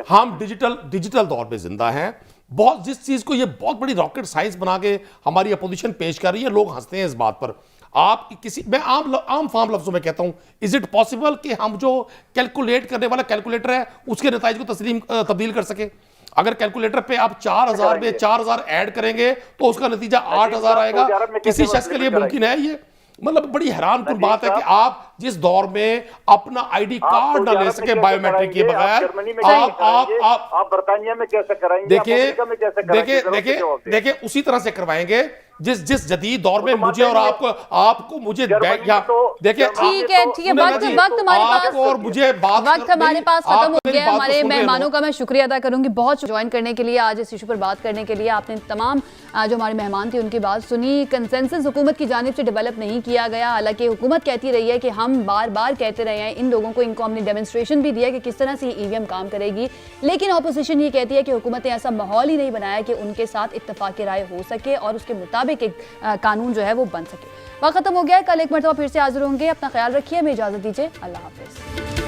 हम डिजिटल दौर पे जिंदा हैं। बहुत जिस चीज को ये बहुत बड़ी रॉकेट साइंस बना के हमारी अपोजिशन पेश कर रही है, लोग हंसते हैं इस बात पर। आप किसी, मैं आम फाम लफ्जों में कहता हूं, इज इट पॉसिबल कि हम जो कैलकुलेट करने वाला कैलकुलेटर है उसके नतीजे को तब्दील कर सके? अगर कैलकुलेटर पे आप 4000 में 4000 ऐड करेंगे तो उसका नतीजा 8000 आएगा। किसी शख्स के लिए मुमकिन है ये? मतलब बड़ी हैरानकुन बात है कि आप जिस दौर में अपना आईडी कार्ड न ले सके बायोमेट्रिक के बगैर, आप बर्तानिया में कैसे कराएंगे? देखिए उसी तरह से करवाएंगे जिस जदीद दौर में मुझे और आपको मुझे देखिए, ठीक है, वक्त हमारे पास खत्म हो गया। हमारे मेहमानों का मैं शुक्रिया अदा करूंगी बहुत ज्वाइन करने के लिए, आज इस इशू पर बात करने के लिए। आपने तमाम जो हमारे मेहमान थे उनकी बात सुनी। कंसेंसस हुकूमत की जानिब से डेवलप नहीं किया गया, हालांकि हुकूमत कहती रही है कि हम बार बार कहते रहे हैं इन लोगों को, इनको हमने डेमोन्स्ट्रेशन भी दिया कि किस तरह से ईवीएम काम करेगी, लेकिन ऑपोजिशन ये कहती है कि हुकूमत ने ऐसा माहौल ही नहीं बनाया कि उनके साथ इत्तफाक राय हो सके और उसके मुताबिक एक कानून जो है वो बन सके। वक्त खत्म हो गया है, कल एक मरतबा फिर से हाजिर होंगे। अपना ख्याल रखिए, हमें इजाजत दीजिए, अल्लाह हाफिज।